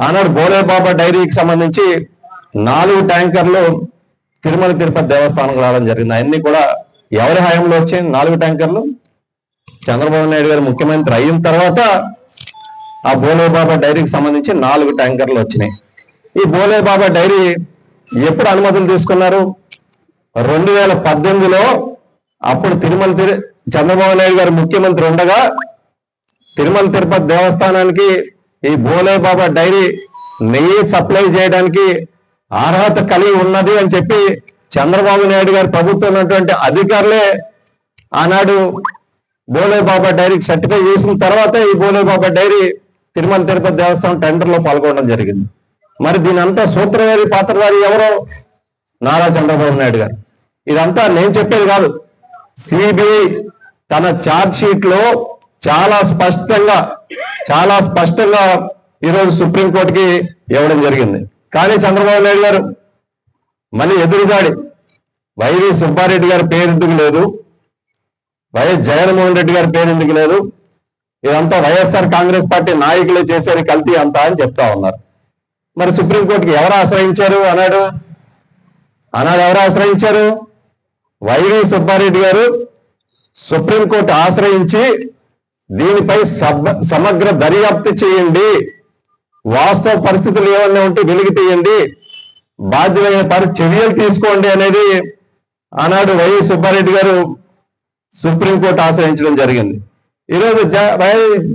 Speaker 7: ఆనాడు బోలే బాబా డైరీకి సంబంధించి 4 ట్యాంకర్లు తిరుమల తిరుపతి దేవస్థానంకు రావడం జరిగింది. అవన్నీ కూడా ఎవరి హయాంలో వచ్చాయి? 4 ట్యాంకర్లు చంద్రబాబు నాయుడు గారు ముఖ్యమంత్రి అయిన తర్వాత ఆ బోలే బాబా డైరీకి సంబంధించి 4 ట్యాంకర్లు వచ్చినాయి. ఈ బోలే బాబా డైరీ ఎప్పుడు అనుమతులు తీసుకున్నారు? 2018లో అప్పుడు చంద్రబాబు నాయుడు గారు ముఖ్యమంత్రి ఉండగా తిరుమల తిరుపతి దేవస్థానానికి ఈ బోలే బాబా డైరీ నెయ్యి సప్లై చేయడానికి అర్హత కలిగి ఉన్నది అని చెప్పి చంద్రబాబు నాయుడు గారు ప్రభుత్వం ఉన్నటువంటి అధికారులే ఆనాడు బోలే బాబా డైరీకి సర్టిఫై చేసిన తర్వాత ఈ బోలే బాబా డైరీ తిరుమల తిరుపతి దేవస్థానం టెండర్లో పాల్గొనడం జరిగింది. మరి దీని అంతా సూత్రధారి పాత్రధారి ఎవరో? నారా చంద్రబాబు నాయుడు గారు. ఇదంతా నేను చెప్పేది కాదు. సిబిఐ తన ఛార్జ్ షీట్ లో చాలా స్పష్టంగా ఈరోజు సుప్రీంకోర్టుకి ఇవ్వడం జరిగింది. కానీ చంద్రబాబు నాయుడు గారు మళ్ళీ ఎదురుదాడి. వైవి సుబ్బారెడ్డి గారి పేరు ఎందుకు లేదు? వైఎస్ జగన్మోహన్ రెడ్డి గారి పేరు ఎందుకు లేదు? ఇదంతా వైఎస్ఆర్ కాంగ్రెస్ పార్టీ నాయకులే చేశారు కల్తీ అంతా అని చెప్తా ఉన్నారు. మరి సుప్రీంకోర్టుకి ఎవరు ఆశ్రయించారు? ఆనాడు ఎవరు ఆశ్రయించారు? వైవి సుబ్బారెడ్డి గారు సుప్రీంకోర్టు ఆశ్రయించి దీనిపై సమగ్ర దర్యాప్తు చేయండి, వాస్తవ పరిస్థితులు ఏమన్నా ఉంటే వెలికి తీయండి, బాధ్యమైన చర్యలు తీసుకోండి అనేది ఆనాడు వైవి సుబ్బారెడ్డి గారు సుప్రీంకోర్టు ఆశ్రయించడం జరిగింది. ఈరోజు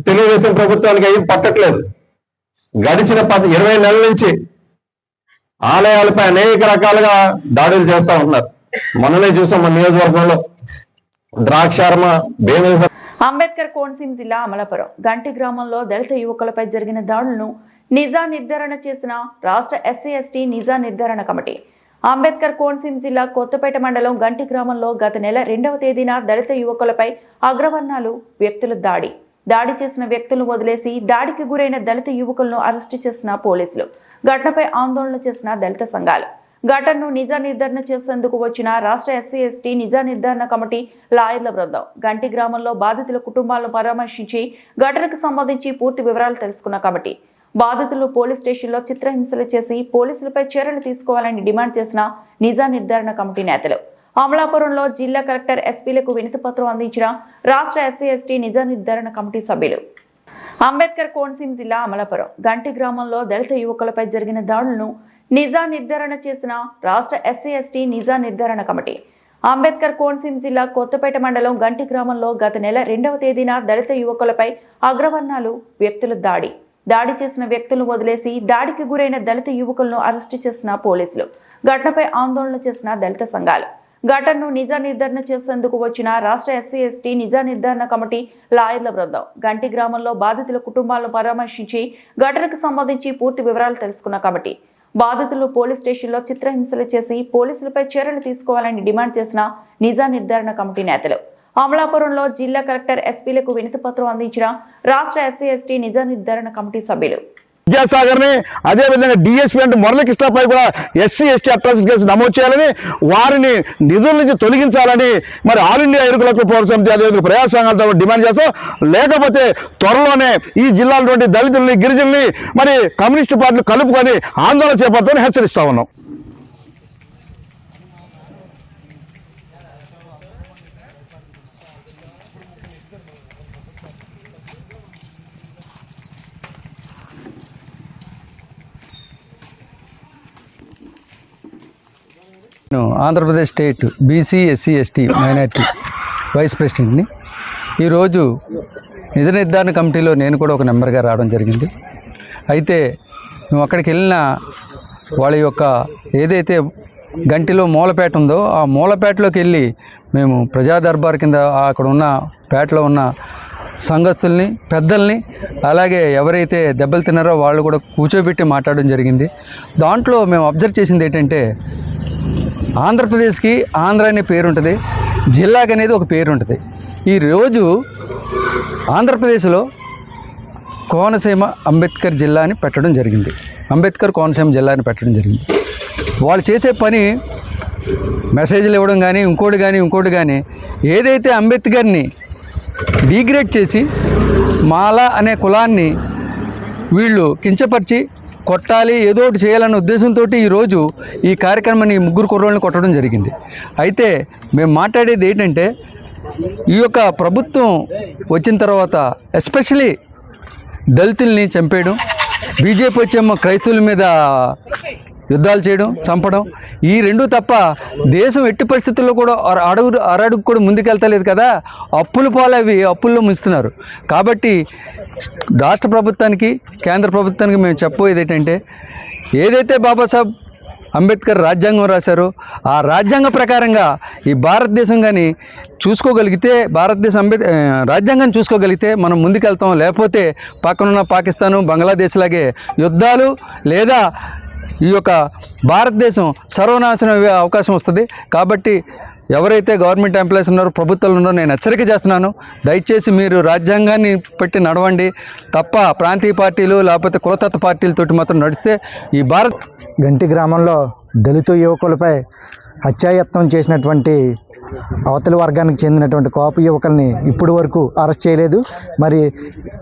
Speaker 7: తెలుగుదేశం ప్రభుత్వానికి అయ్యి పట్టట్లేదు. గడిచిన 20 నెలల నుంచి ఆలయాలపై అనేక రకాలుగా దాడులు చేస్తా ఉన్నారు. మొన్ననే చూసాం మన నియోజకవర్గంలో ద్రాక్షారమ భీమేశ్వర.
Speaker 2: అంబేద్కర్ కోనసీమ జిల్లా అమలాపురం గంటి గ్రామంలో దళిత యువకులపై జరిగిన దాడులను నిజా నిర్ధారణ చేసిన రాష్ట్ర ఎస్సీ/ఎస్టీ నిజా నిర్ధారణ కమిటీ. అంబేద్కర్ కోనసీమ జిల్లా కొత్తపేట మండలం గంటి గ్రామంలో గత నెల 2వ తేదీన దళిత యువకులపై అగ్రవర్ణాలు వ్యక్తులు దాడి చేసిన వ్యక్తులను వదిలేసి దాడికి గురైన దళిత యువకులను అరెస్టు చేసిన పోలీసులు. ఘటనపై ఆందోళన చేసిన దళిత సంఘాలు. ఘటనను నిజా నిర్ధారణ చేసేందుకు వచ్చిన రాష్ట్ర ఎస్సీ/ఎస్టీ నిజా నిర్ధారణ కమిటీ లాయర్ల బృందం గంటి గ్రామంలో బాధితుల కుటుంబాలను పరామర్శించి ఘటనకు సంబంధించి పూర్తి వివరాలు తెలుసుకున్న కమిటీ బాధితులు పోలీస్ స్టేషన్లో చిత్రహింసలు చేసి పోలీసులపై చర్యలు తీసుకోవాలని డిమాండ్ చేసిన నిజా నిర్ధారణ కమిటీ నేతలు. అమలాపురంలో జిల్లా కలెక్టర్ ఎస్పీలకు వినతి పత్రం అందించిన రాష్ట్ర ఎస్సీ/ఎస్టీ నిజా నిర్ధారణ కమిటీ సభ్యులు. అంబేద్కర్ కోనసీమ జిల్లా అమలాపురం గంటి గ్రామంలో దళిత యువకులపై జరిగిన దాడులను నిజా నిర్ధారణ చేసిన రాష్ట్ర ఎస్సీ/ఎస్టీ నిజా నిర్ధారణ కమిటీ. అంబేద్కర్ కోనసీమ జిల్లా కొత్తపేట మండలం గంటి గ్రామంలో గత నెల 2వ తేదీన దళిత యువకులపై అగ్రవర్ణాలు వ్యక్తులు దాడి చేసిన వ్యక్తులను వదిలేసి దాడికి గురైన దళిత యువకులను అరెస్టు చేసిన పోలీసులు. ఘటనపై ఆందోళన చేసిన దళిత సంఘాలు. ఘటనను నిజా నిర్ధారణ చేసేందుకు వచ్చిన రాష్ట్ర ఎస్సీ/ఎస్టీ నిజా నిర్ధారణ కమిటీ లాయర్ల బృందం గంటి గ్రామంలో బాధితుల కుటుంబాలను పరామర్శించి ఘటనకు సంబంధించి పూర్తి వివరాలు తెలుసుకున్న కమిటీ బాధితులు పోలీస్ స్టేషన్లో చిత్రహింసలు చేసి పోలీసులపై చర్యలు తీసుకోవాలని డిమాండ్ చేసిన నిజా నిర్ధారణ కమిటీ నేతలు. అమలాపురంలో జిల్లా కలెక్టర్ ఎస్పీలకు వినతి పత్రం అందించిన రాష్ట్ర ఎస్సీ/ఎస్టీ నిజా నిర్ధారణ కమిటీ సభ్యులు.
Speaker 9: విద్యాసాగర్ ని అదేవిధంగా డిఎస్పీ అంటే మురళీకృష్ణపై కూడా ఎస్సీ/ఎస్టీ అట్రాసిటీ కేసు నమోదు చేయాలని, వారిని నిధుల నుంచి తొలగించాలని మరి ఆల్ ఇండియా ఎరుకులకు పౌర సమితి అదేవిధంగా ప్రజా సంఘాలతో డిమాండ్ చేస్తాం. లేకపోతే త్వరలోనే ఈ జిల్లాలో దళితుల్ని గిరిజనుల్ని మరి కమ్యూనిస్టు పార్టీలు కలుపుకొని ఆందోళన చేపడతామని హెచ్చరిస్తా ఉన్నాం.
Speaker 10: Andhra Pradesh state BC SC ST minority vice ప్రెసిడెంట్ని. ఈరోజు నిజ నిర్ధారణ కమిటీలో నేను కూడా ఒక మెంబర్గా రావడం జరిగింది. అయితే మేము అక్కడికి వెళ్ళిన వాళ్ళ యొక్క ఏదైతే గంటిలో మూలపేట ఉందో ఆ మూలపేటలోకి వెళ్ళి మేము ప్రజా దర్బార్ కింద అక్కడ ఉన్న పేటలో ఉన్న సంఘస్థుల్ని పెద్దల్ని అలాగే ఎవరైతే దెబ్బలు తిన్నారో వాళ్ళు కూడా కూర్చోబెట్టి మాట్లాడడం జరిగింది. దాంట్లో మేము అబ్జర్వ్ చేసింది ఏంటంటే ఆంధ్రప్రదేశ్కి ఆంధ్ర అనే పేరు ఉంటుంది, జిల్లాకి అనేది ఒక పేరు ఉంటుంది. ఈరోజు ఆంధ్రప్రదేశ్లో కోనసీమ అంబేద్కర్ జిల్లా అని పెట్టడం జరిగింది. అంబేద్కర్ కోనసీమ జిల్లా అని పెట్టడం జరిగింది. వాళ్ళు చేసే పని మెసేజ్లు ఇవ్వడం కానీ ఇంకోటి కానీ ఏదైతే అంబేద్కర్ని డీగ్రేడ్ చేసి మాల అనే కులాన్ని వీళ్ళు కించపరిచి కొట్టాలి, ఏదో ఒకటి చేయాలనే ఉద్దేశంతో ఈరోజు ఈ కార్యక్రమాన్ని ముగ్గురు కుర్రోళ్ళని కొట్టడం జరిగింది. అయితే మేము మాట్లాడేది ఏంటంటే, ఈ యొక్క ప్రభుత్వం వచ్చిన తర్వాత ఎస్పెషలీ దళితుల్ని చంపేయడం, బీజేపీ వచ్చేమో క్రైస్తవుల మీద యుద్ధాలు చేయడం, చంపడం, ఈ రెండు తప్ప దేశం ఎట్టి పరిస్థితుల్లో కూడా అరడుగు కూడా ముందుకెళ్తలేదు కదా. అప్పుల పాలవి అప్పుల్లో ముంచుతున్నారు. కాబట్టి రాష్ట్ర ప్రభుత్వానికి, కేంద్ర ప్రభుత్వానికి మేము చెప్పబోయేది ఏంటంటే, ఏదైతే బాబాసాహెబ్ అంబేద్కర్ రాజ్యాంగం రాశారో ఆ రాజ్యాంగ ప్రకారంగా ఈ భారతదేశం కానీ చూసుకోగలిగితే, రాజ్యాంగాన్ని చూసుకోగలిగితే మనం ముందుకెళ్తాం. లేకపోతే పక్కనున్న పాకిస్తాను, బంగ్లాదేశ్ లాగే యుద్ధాలు లేదా ఈ యొక్క భారతదేశం సర్వనాశనం అయ్యే అవకాశం వస్తుంది. కాబట్టి ఎవరైతే గవర్నమెంట్ ఎంప్లాయీస్ ఉన్నారో, ప్రభుత్వాలు ఉన్నారో, నేను హెచ్చరిక చేస్తున్నాను. దయచేసి మీరు రాజ్యాంగాన్ని పెట్టి నడవండి తప్ప ప్రాంతీయ పార్టీలు లేకపోతే కులతత్వ పార్టీలతోటి మాత్రం నడిస్తే ఈ
Speaker 11: గంటి గ్రామంలో దళిత యువకులపై హత్యాయత్నం చేసినటువంటి అవతలి వర్గానికి చెందినటువంటి కాపు యువకుల్ని ఇప్పటి వరకు అరెస్ట్ చేయలేదు. మరి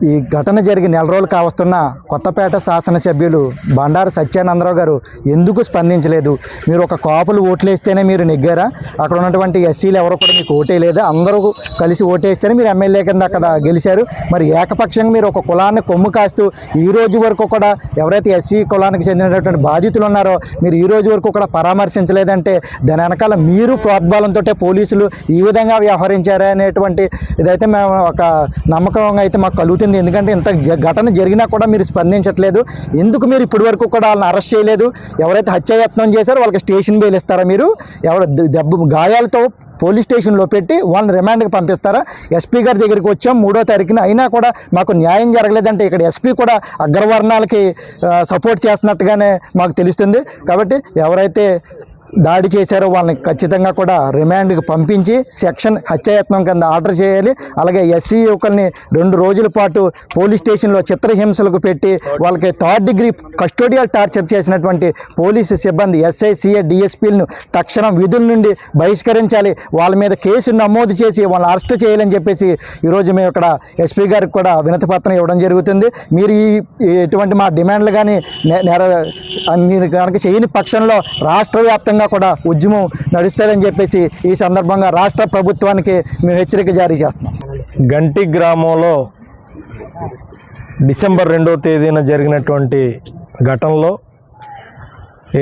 Speaker 11: ఈ ఘటన జరిగి నెల రోజులు కావస్తున్న కొత్తపేట శాసనసభ్యులు బండారు సత్యానందరావు గారు ఎందుకు స్పందించలేదు? మీరు ఒక కాపులు ఓట్లేస్తేనే మీరు నెగ్గారా? అక్కడ ఉన్నటువంటి ఎస్సీలు ఎవరో కూడా మీకు ఓటేయలేదు, అందరూ కలిసి ఓటేస్తేనే మీరు ఎమ్మెల్యే కింద అక్కడ గెలిచారు. మరి ఏకపక్షంగా మీరు ఒక కులాన్ని కొమ్ము కాస్తూ ఈ రోజు వరకు కూడా ఎవరైతే ఎస్సీ కులానికి చెందినటువంటి బాధితులు ఉన్నారో మీరు ఈ రోజు వరకు కూడా పరామర్శించలేదంటే దాని వెనకాల మీరు ప్రోద్బలంతో పోలీసులు ఈ విధంగా వ్యవహరించారా అనేటువంటి ఇదైతే మేము ఒక నమ్మకం అయితే మాకు కలుగుతుంది. ఎందుకంటే ఇంత ఘటన జరిగినా కూడా మీరు స్పందించట్లేదు. ఎందుకు మీరు ఇప్పటి వరకు కూడా వాళ్ళని అరెస్ట్ చేయలేదు? ఎవరైతే హత్యాయత్నం చేశారో వాళ్ళకి స్టేషన్ బెయిల్ ఇస్తారా? మీరు ఎవరు గాయాలతో పోలీస్ స్టేషన్లో పెట్టి వాళ్ళని రిమాండ్కి పంపిస్తారా? ఎస్పీ గారి దగ్గరికి వచ్చాం 3వ తారీఖున, అయినా కూడా మాకు న్యాయం జరగలేదంటే ఇక్కడ ఎస్పీ కూడా అగ్రవర్ణాలకి సపోర్ట్ చేస్తున్నట్టుగానే మాకు తెలుస్తుంది. కాబట్టి ఎవరైతే దాడి చేశారో వాళ్ళని ఖచ్చితంగా కూడా రిమాండ్కి పంపించి సెక్షన్ హత్యాయత్నం కింద ఆర్డర్ చేయాలి. అలాగే ఎస్సీ యువకుల్ని 2 రోజుల పాటు పోలీస్ స్టేషన్లో చిత్రహింసలకు పెట్టి వాళ్ళకి 3rd డిగ్రీ కస్టోడియల్ టార్చర్ చేసినటువంటి పోలీసు సిబ్బంది ఎస్ఐ, సిఐ, డిఎస్పీలను తక్షణం విధుల నుండి బహిష్కరించాలి. వాళ్ళ మీద కేసు నమోదు చేసి వాళ్ళని అరెస్ట్ చేయాలని చెప్పేసి ఈరోజు మేము ఇక్కడ ఎస్పీ గారికి కూడా వినతిపత్రం ఇవ్వడం జరుగుతుంది. మీరు ఎటువంటి మా డిమాండ్లు కానీ మీరు కనుక చేయని పక్షంలో రాష్ట్ర వ్యాప్తంగా కూడా ఉద్యమం నడుస్తుందని చెప్పేసి ఈ సందర్భంగా రాష్ట్ర ప్రభుత్వానికి మేము హెచ్చరిక జారీ చేస్తున్నాం.
Speaker 12: గంటి గ్రామంలో డిసెంబర్ 2వ తేదీన జరిగినటువంటి ఘటనలో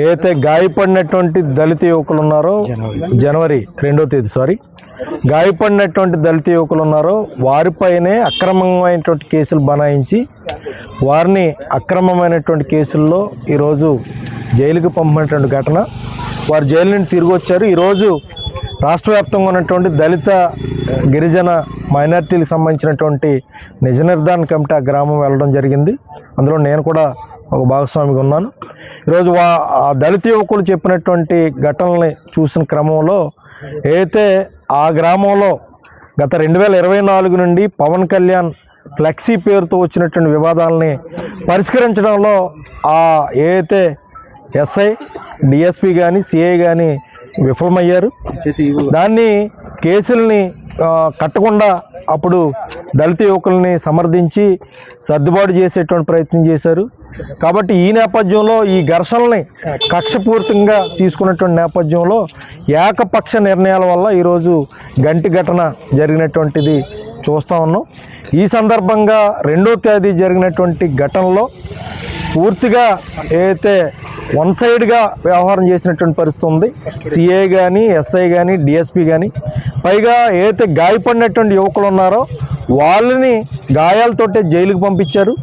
Speaker 12: ఏదైతే గాయపడినటువంటి దళిత యువకులు ఉన్నారో జనవరి 2వ తేదీ గాయపడినటువంటి దళిత యువకులు ఉన్నారో వారిపైనే అక్రమమైనటువంటి కేసులు బనాయించి వారిని అక్రమమైనటువంటి కేసుల్లో ఈరోజు జైలుకి పంపినటువంటి ఘటన. వారు జైలు నుండి తిరిగి వచ్చారు. ఈరోజు రాష్ట్ర వ్యాప్తంగా ఉన్నటువంటి దళిత, గిరిజన, మైనార్టీలకు సంబంధించినటువంటి నిజ నిర్ధారణ కమిటీ ఆ గ్రామం వెళ్ళడం జరిగింది. అందులో నేను కూడా ఒక భాగస్వామిగా ఉన్నాను. ఈరోజు ఆ దళిత యువకులు చెప్పినటువంటి ఘటనల్ని చూసిన క్రమంలో అయితే ఆ గ్రామంలో గత 2024 నుండి పవన్ కళ్యాణ్ ఫ్లెక్సీ పేరుతో వచ్చినటువంటి వివాదాలని పరిష్కరించడంలో ఏదైతే ఎస్ఐ, డిఎస్పీ కానీ, సిఐ కానీ విఫలమయ్యారు. దాన్ని కేసుల్ని కట్టకుండా అప్పుడు దళిత యువకుల్ని సమర్థించి సర్దుబాటు చేసేటువంటి ప్రయత్నం చేశారు. కాబట్టి ఈ నేపథ్యంలో ఈ ఘర్షణల్ని కక్షపూరితంగా తీసుకున్నటువంటి నేపథ్యంలో ఏకపక్ష నిర్ణయాల వల్ల ఈరోజు గంటి ఘటన జరిగినటువంటిది చూస్తూ ఉన్నాం. ఈ సందర్భంగా 2వ తేదీ జరిగినటువంటి ఘటనలో పూర్తిగా ఏదైతే వన్ సైడ్గా వ్యవహారం చేసినటువంటి పరిస్థితి ఉంది. సిఐ కానీ, ఎస్ఐ కానీ, డిఎస్పీ కానీ, పైగా ఏదైతే గాయపడినటువంటి యువకులు ఉన్నారో వాళ్ళని గాయాలతోటే జైలుకు పంపించారు.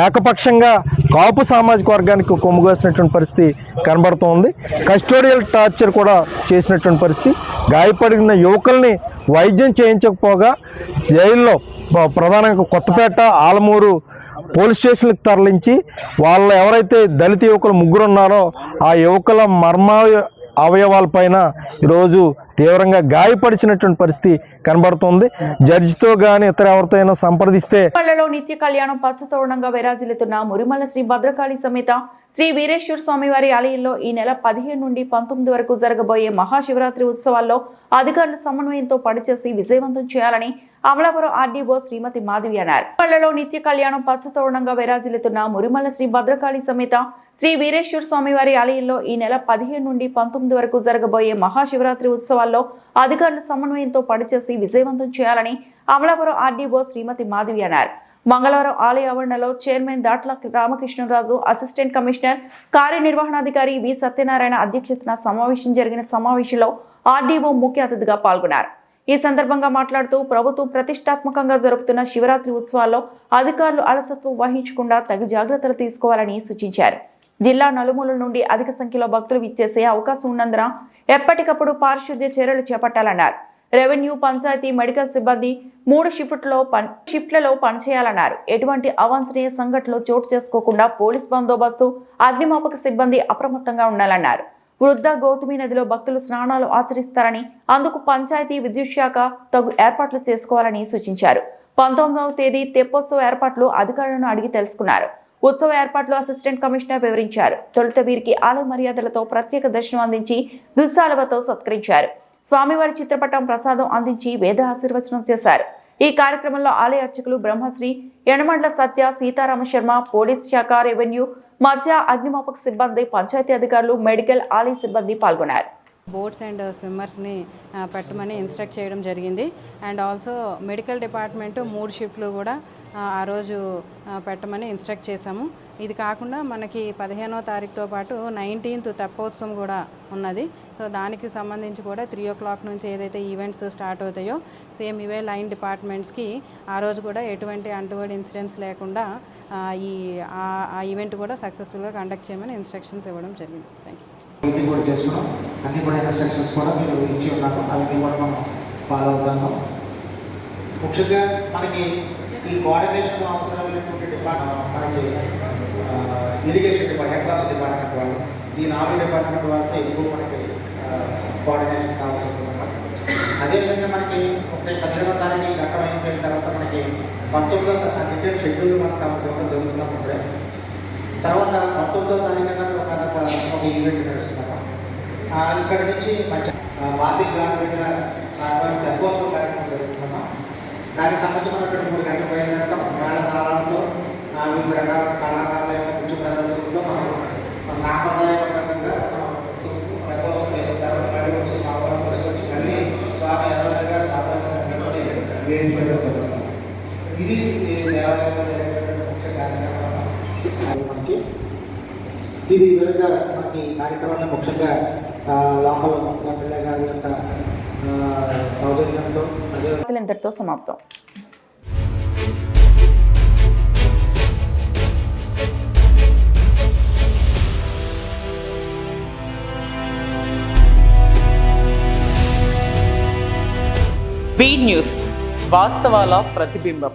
Speaker 12: ఏకపక్షంగా కాపు సామాజిక వర్గానికి కొమ్ముగాసినటువంటి పరిస్థితి కనబడుతోంది. కస్టోడియల్ టార్చర్ కూడా చేసినటువంటి పరిస్థితి. గాయపడిన యువకుల్ని వైద్యం చేయించకపోగా జైల్లో ప్రధానంగా కొత్తపేట, ఆలమూరు పోలీస్ స్టేషన్లకు తరలించి వాళ్ళు ఎవరైతే దళిత యువకులు 3 ఉన్నారో ఆ యువకుల మర్మ అవయవాలపైన ఈరోజు తీవ్రంగా గాయపరిచినటువంటి పరిస్థితి కనబడుతుంది. జడ్జితో కానీ ఇతర ఎవరితోనైనా సంప్రదిస్తే
Speaker 2: నిత్య కళ్యాణం పచ్చతోరణంగా విరాజిల్లుతున్న మురిమల్ల శ్రీ భద్రకాళి సమేత శ్రీ వీరేశ్వర స్వామి వారి ఆలయంలో ఈ నెల 15 నుండి 19 వరకు జరగబోయే మహాశివరాత్రి ఉత్సవాల్లో అధికారుల సమన్వయంతో పనిచేసి విజయవంతం చేయాలని అమలాపురం ఆర్డీఓ శ్రీమతి మాధవి అన్నారు. పల్లెలో నిత్య కళ్యాణం పచ్చతోరణంగా విరాజిల్లుతున్న మురిమల్ల శ్రీ భద్రకాళి సమేత శ్రీ వీరేశ్వర స్వామివారి ఆలయంలో ఈ నెల 15 నుండి 19 వరకు జరగబోయే మహాశివరాత్రి ఉత్సవాల్లో అధికారుల సమన్వయంతో పనిచేసి విజయవంతం చేయాలని అమలాపురం ఆర్డీఓ శ్రీమతి మాధవి అన్నారు. మంగళవారం ఆలయ ఆవరణలో chairman Datla Ramakrishna Raju, assistant commissioner కార్యనిర్వహణాధికారి వి సత్యనారాయణ అధ్యక్షతన జరిగిన సమావేశంలో ఆర్డీఓ ముఖ్య అతిథిగా పాల్గొన్నారు. ఈ సందర్భంగా మాట్లాడుతూ ప్రభుత్వం ప్రతిష్టాత్మకంగా జరుపుతున్న శివరాత్రి ఉత్సవాల్లో అధికారులు అలసత్వం వహించకుండా తగు జాగ్రత్తలు తీసుకోవాలని సూచించారు. జిల్లా నలుమూలల నుండి అధిక సంఖ్యలో భక్తులు విచ్చేసే అవకాశం ఉన్నందున ఎప్పటికప్పుడు పారిశుద్ధ్య చర్యలు చేపట్టాలన్నారు. రెవెన్యూ, పంచాయతీ, మెడికల్ సిబ్బంది 3 షిఫ్ట్లలో పనిచేయాలన్నారు. ఎటువంటి అవాంఛనీయ సంఘటనలు చోటు చేసుకోకుండా పోలీస్ బందోబస్తు, అగ్నిమాపక సిబ్బంది అప్రమత్తంగా ఉండాలన్నారు. వృద్ధ గౌతమి నదిలో భక్తులు స్నానాలు ఆచరిస్తారని, అందుకు పంచాయతీ, విద్యుత్ శాఖ తగు ఏర్పాట్లు చేసుకోవాలని సూచించారు. 19వ తేదీ తెప్పోత్సవ ఏర్పాట్లు అధికారులను అడిగి తెలుసుకున్నారు. ఉత్సవ ఏర్పాట్లు అసిస్టెంట్ కమిషనర్ వివరించారు. తొలుత వీరికి ఆలయ మర్యాదలతో ప్రత్యేక దర్శనం అందించి దుస్సాలవతో సత్కరించారు. స్వామివారి చిత్రపటం ప్రసాదం అందించి వేద ఆశీర్వచనం చేశారు. ఈ కార్యక్రమంలో ఆలయ అర్చకులు బ్రహ్మశ్రీ యనమండ్ల సత్య, సీతారామ శర్మ, పోలీస్ శాఖ, రెవెన్యూ, మధ్య, అగ్నిమాపక సిబ్బంది, పంచాయతీ అధికారులు, మెడికల్, ఆలయ సిబ్బంది పాల్గొన్నారు.
Speaker 13: బోట్స్ అండ్ స్విమ్మర్స్ని పెట్టమని ఇన్స్ట్రక్ట్ చేయడం జరిగింది. అండ్ ఆల్సో మెడికల్ డిపార్ట్మెంట్ 3 షిఫ్ట్లు కూడా ఆ రోజు పెట్టమని ఇన్స్ట్రక్ట్ చేశాము. ఇది కాకుండా మనకి 15వ తారీఖుతో పాటు 19th తెప్పోత్సవం కూడా ఉన్నది. సో దానికి సంబంధించి కూడా 3 o'clock నుంచి ఏదైతే ఈవెంట్స్ స్టార్ట్ అవుతాయో సేమ్ ఇవే లైన్ డిపార్ట్మెంట్స్కి ఆ రోజు కూడా ఎటువంటి అంటువర్డ్ ఇన్సిడెంట్స్ లేకుండా ఆ ఈవెంట్ కూడా సక్సెస్ఫుల్గా కండక్ట్ చేయమని ఇన్స్ట్రక్షన్స్ ఇవ్వడం జరిగింది. Thank you.
Speaker 14: మీటింగ్ కూడా చేసుకున్నాం. అన్నీ కూడా ఇన్స్ట్రక్షన్స్ కూడా మీరు ఇచ్చి ఉన్నారు. అవన్నీ కూడా మనం ఫాలో అవుతాము. ముఖ్యంగా మనకి ఈ కోఆర్డినేషన్ అవసరమైనటువంటి మనకి irrigation department, head class department వాళ్ళు, ఈ 4 డిపార్ట్మెంట్ వాళ్ళతో ఎక్కువ మనకి కోఆర్డినేషన్ కావాల్సి ఉంటుంది. అదేవిధంగా మనకి 15వ తారీఖు ఘట్టం అయిపోయిన తర్వాత మనకి 19వ తారీఖు షెడ్యూల్ మనకు అవసరం జరుగుతున్నప్పుడు తర్వాత 19వ తారీఖు ఒక ఈవెంట్ నడుస్తున్నాము. ఇక్కడ నుంచి మంచి బాబీ గార్డెన్ తెప్పోత్సవ కార్యక్రమం జరుగుతున్నాము. దానికి సంబంధించినటువంటి 3 గంటల పోయిన తర్వాత మేళతాళాలతో వివిధ రకాల కళాకారుల యొక్క నృత్య ప్రదర్శనతో మనం సాంప్రదాయబద్ధంగా తెప్పోత్సవం చేస్తారు. మళ్ళీ వచ్చి స్వామి మళ్ళీ స్వామి ఎవరైనా స్థాపించడానికి వేదికగా ఇది దేవాలయంలో జరిగేటువంటి ముఖ్య కార్యక్రమం. మనకి ఇది విధంగా మనకి కార్యక్రమాన్ని ముఖ్యంగా లోపల ఎమ్మెల్యే గారి యొక్క సౌజన్యంతో
Speaker 2: ఇంతటితో సమాప్తం.
Speaker 1: బీ న్యూస్, వాస్తవాల ప్రతిబింబం.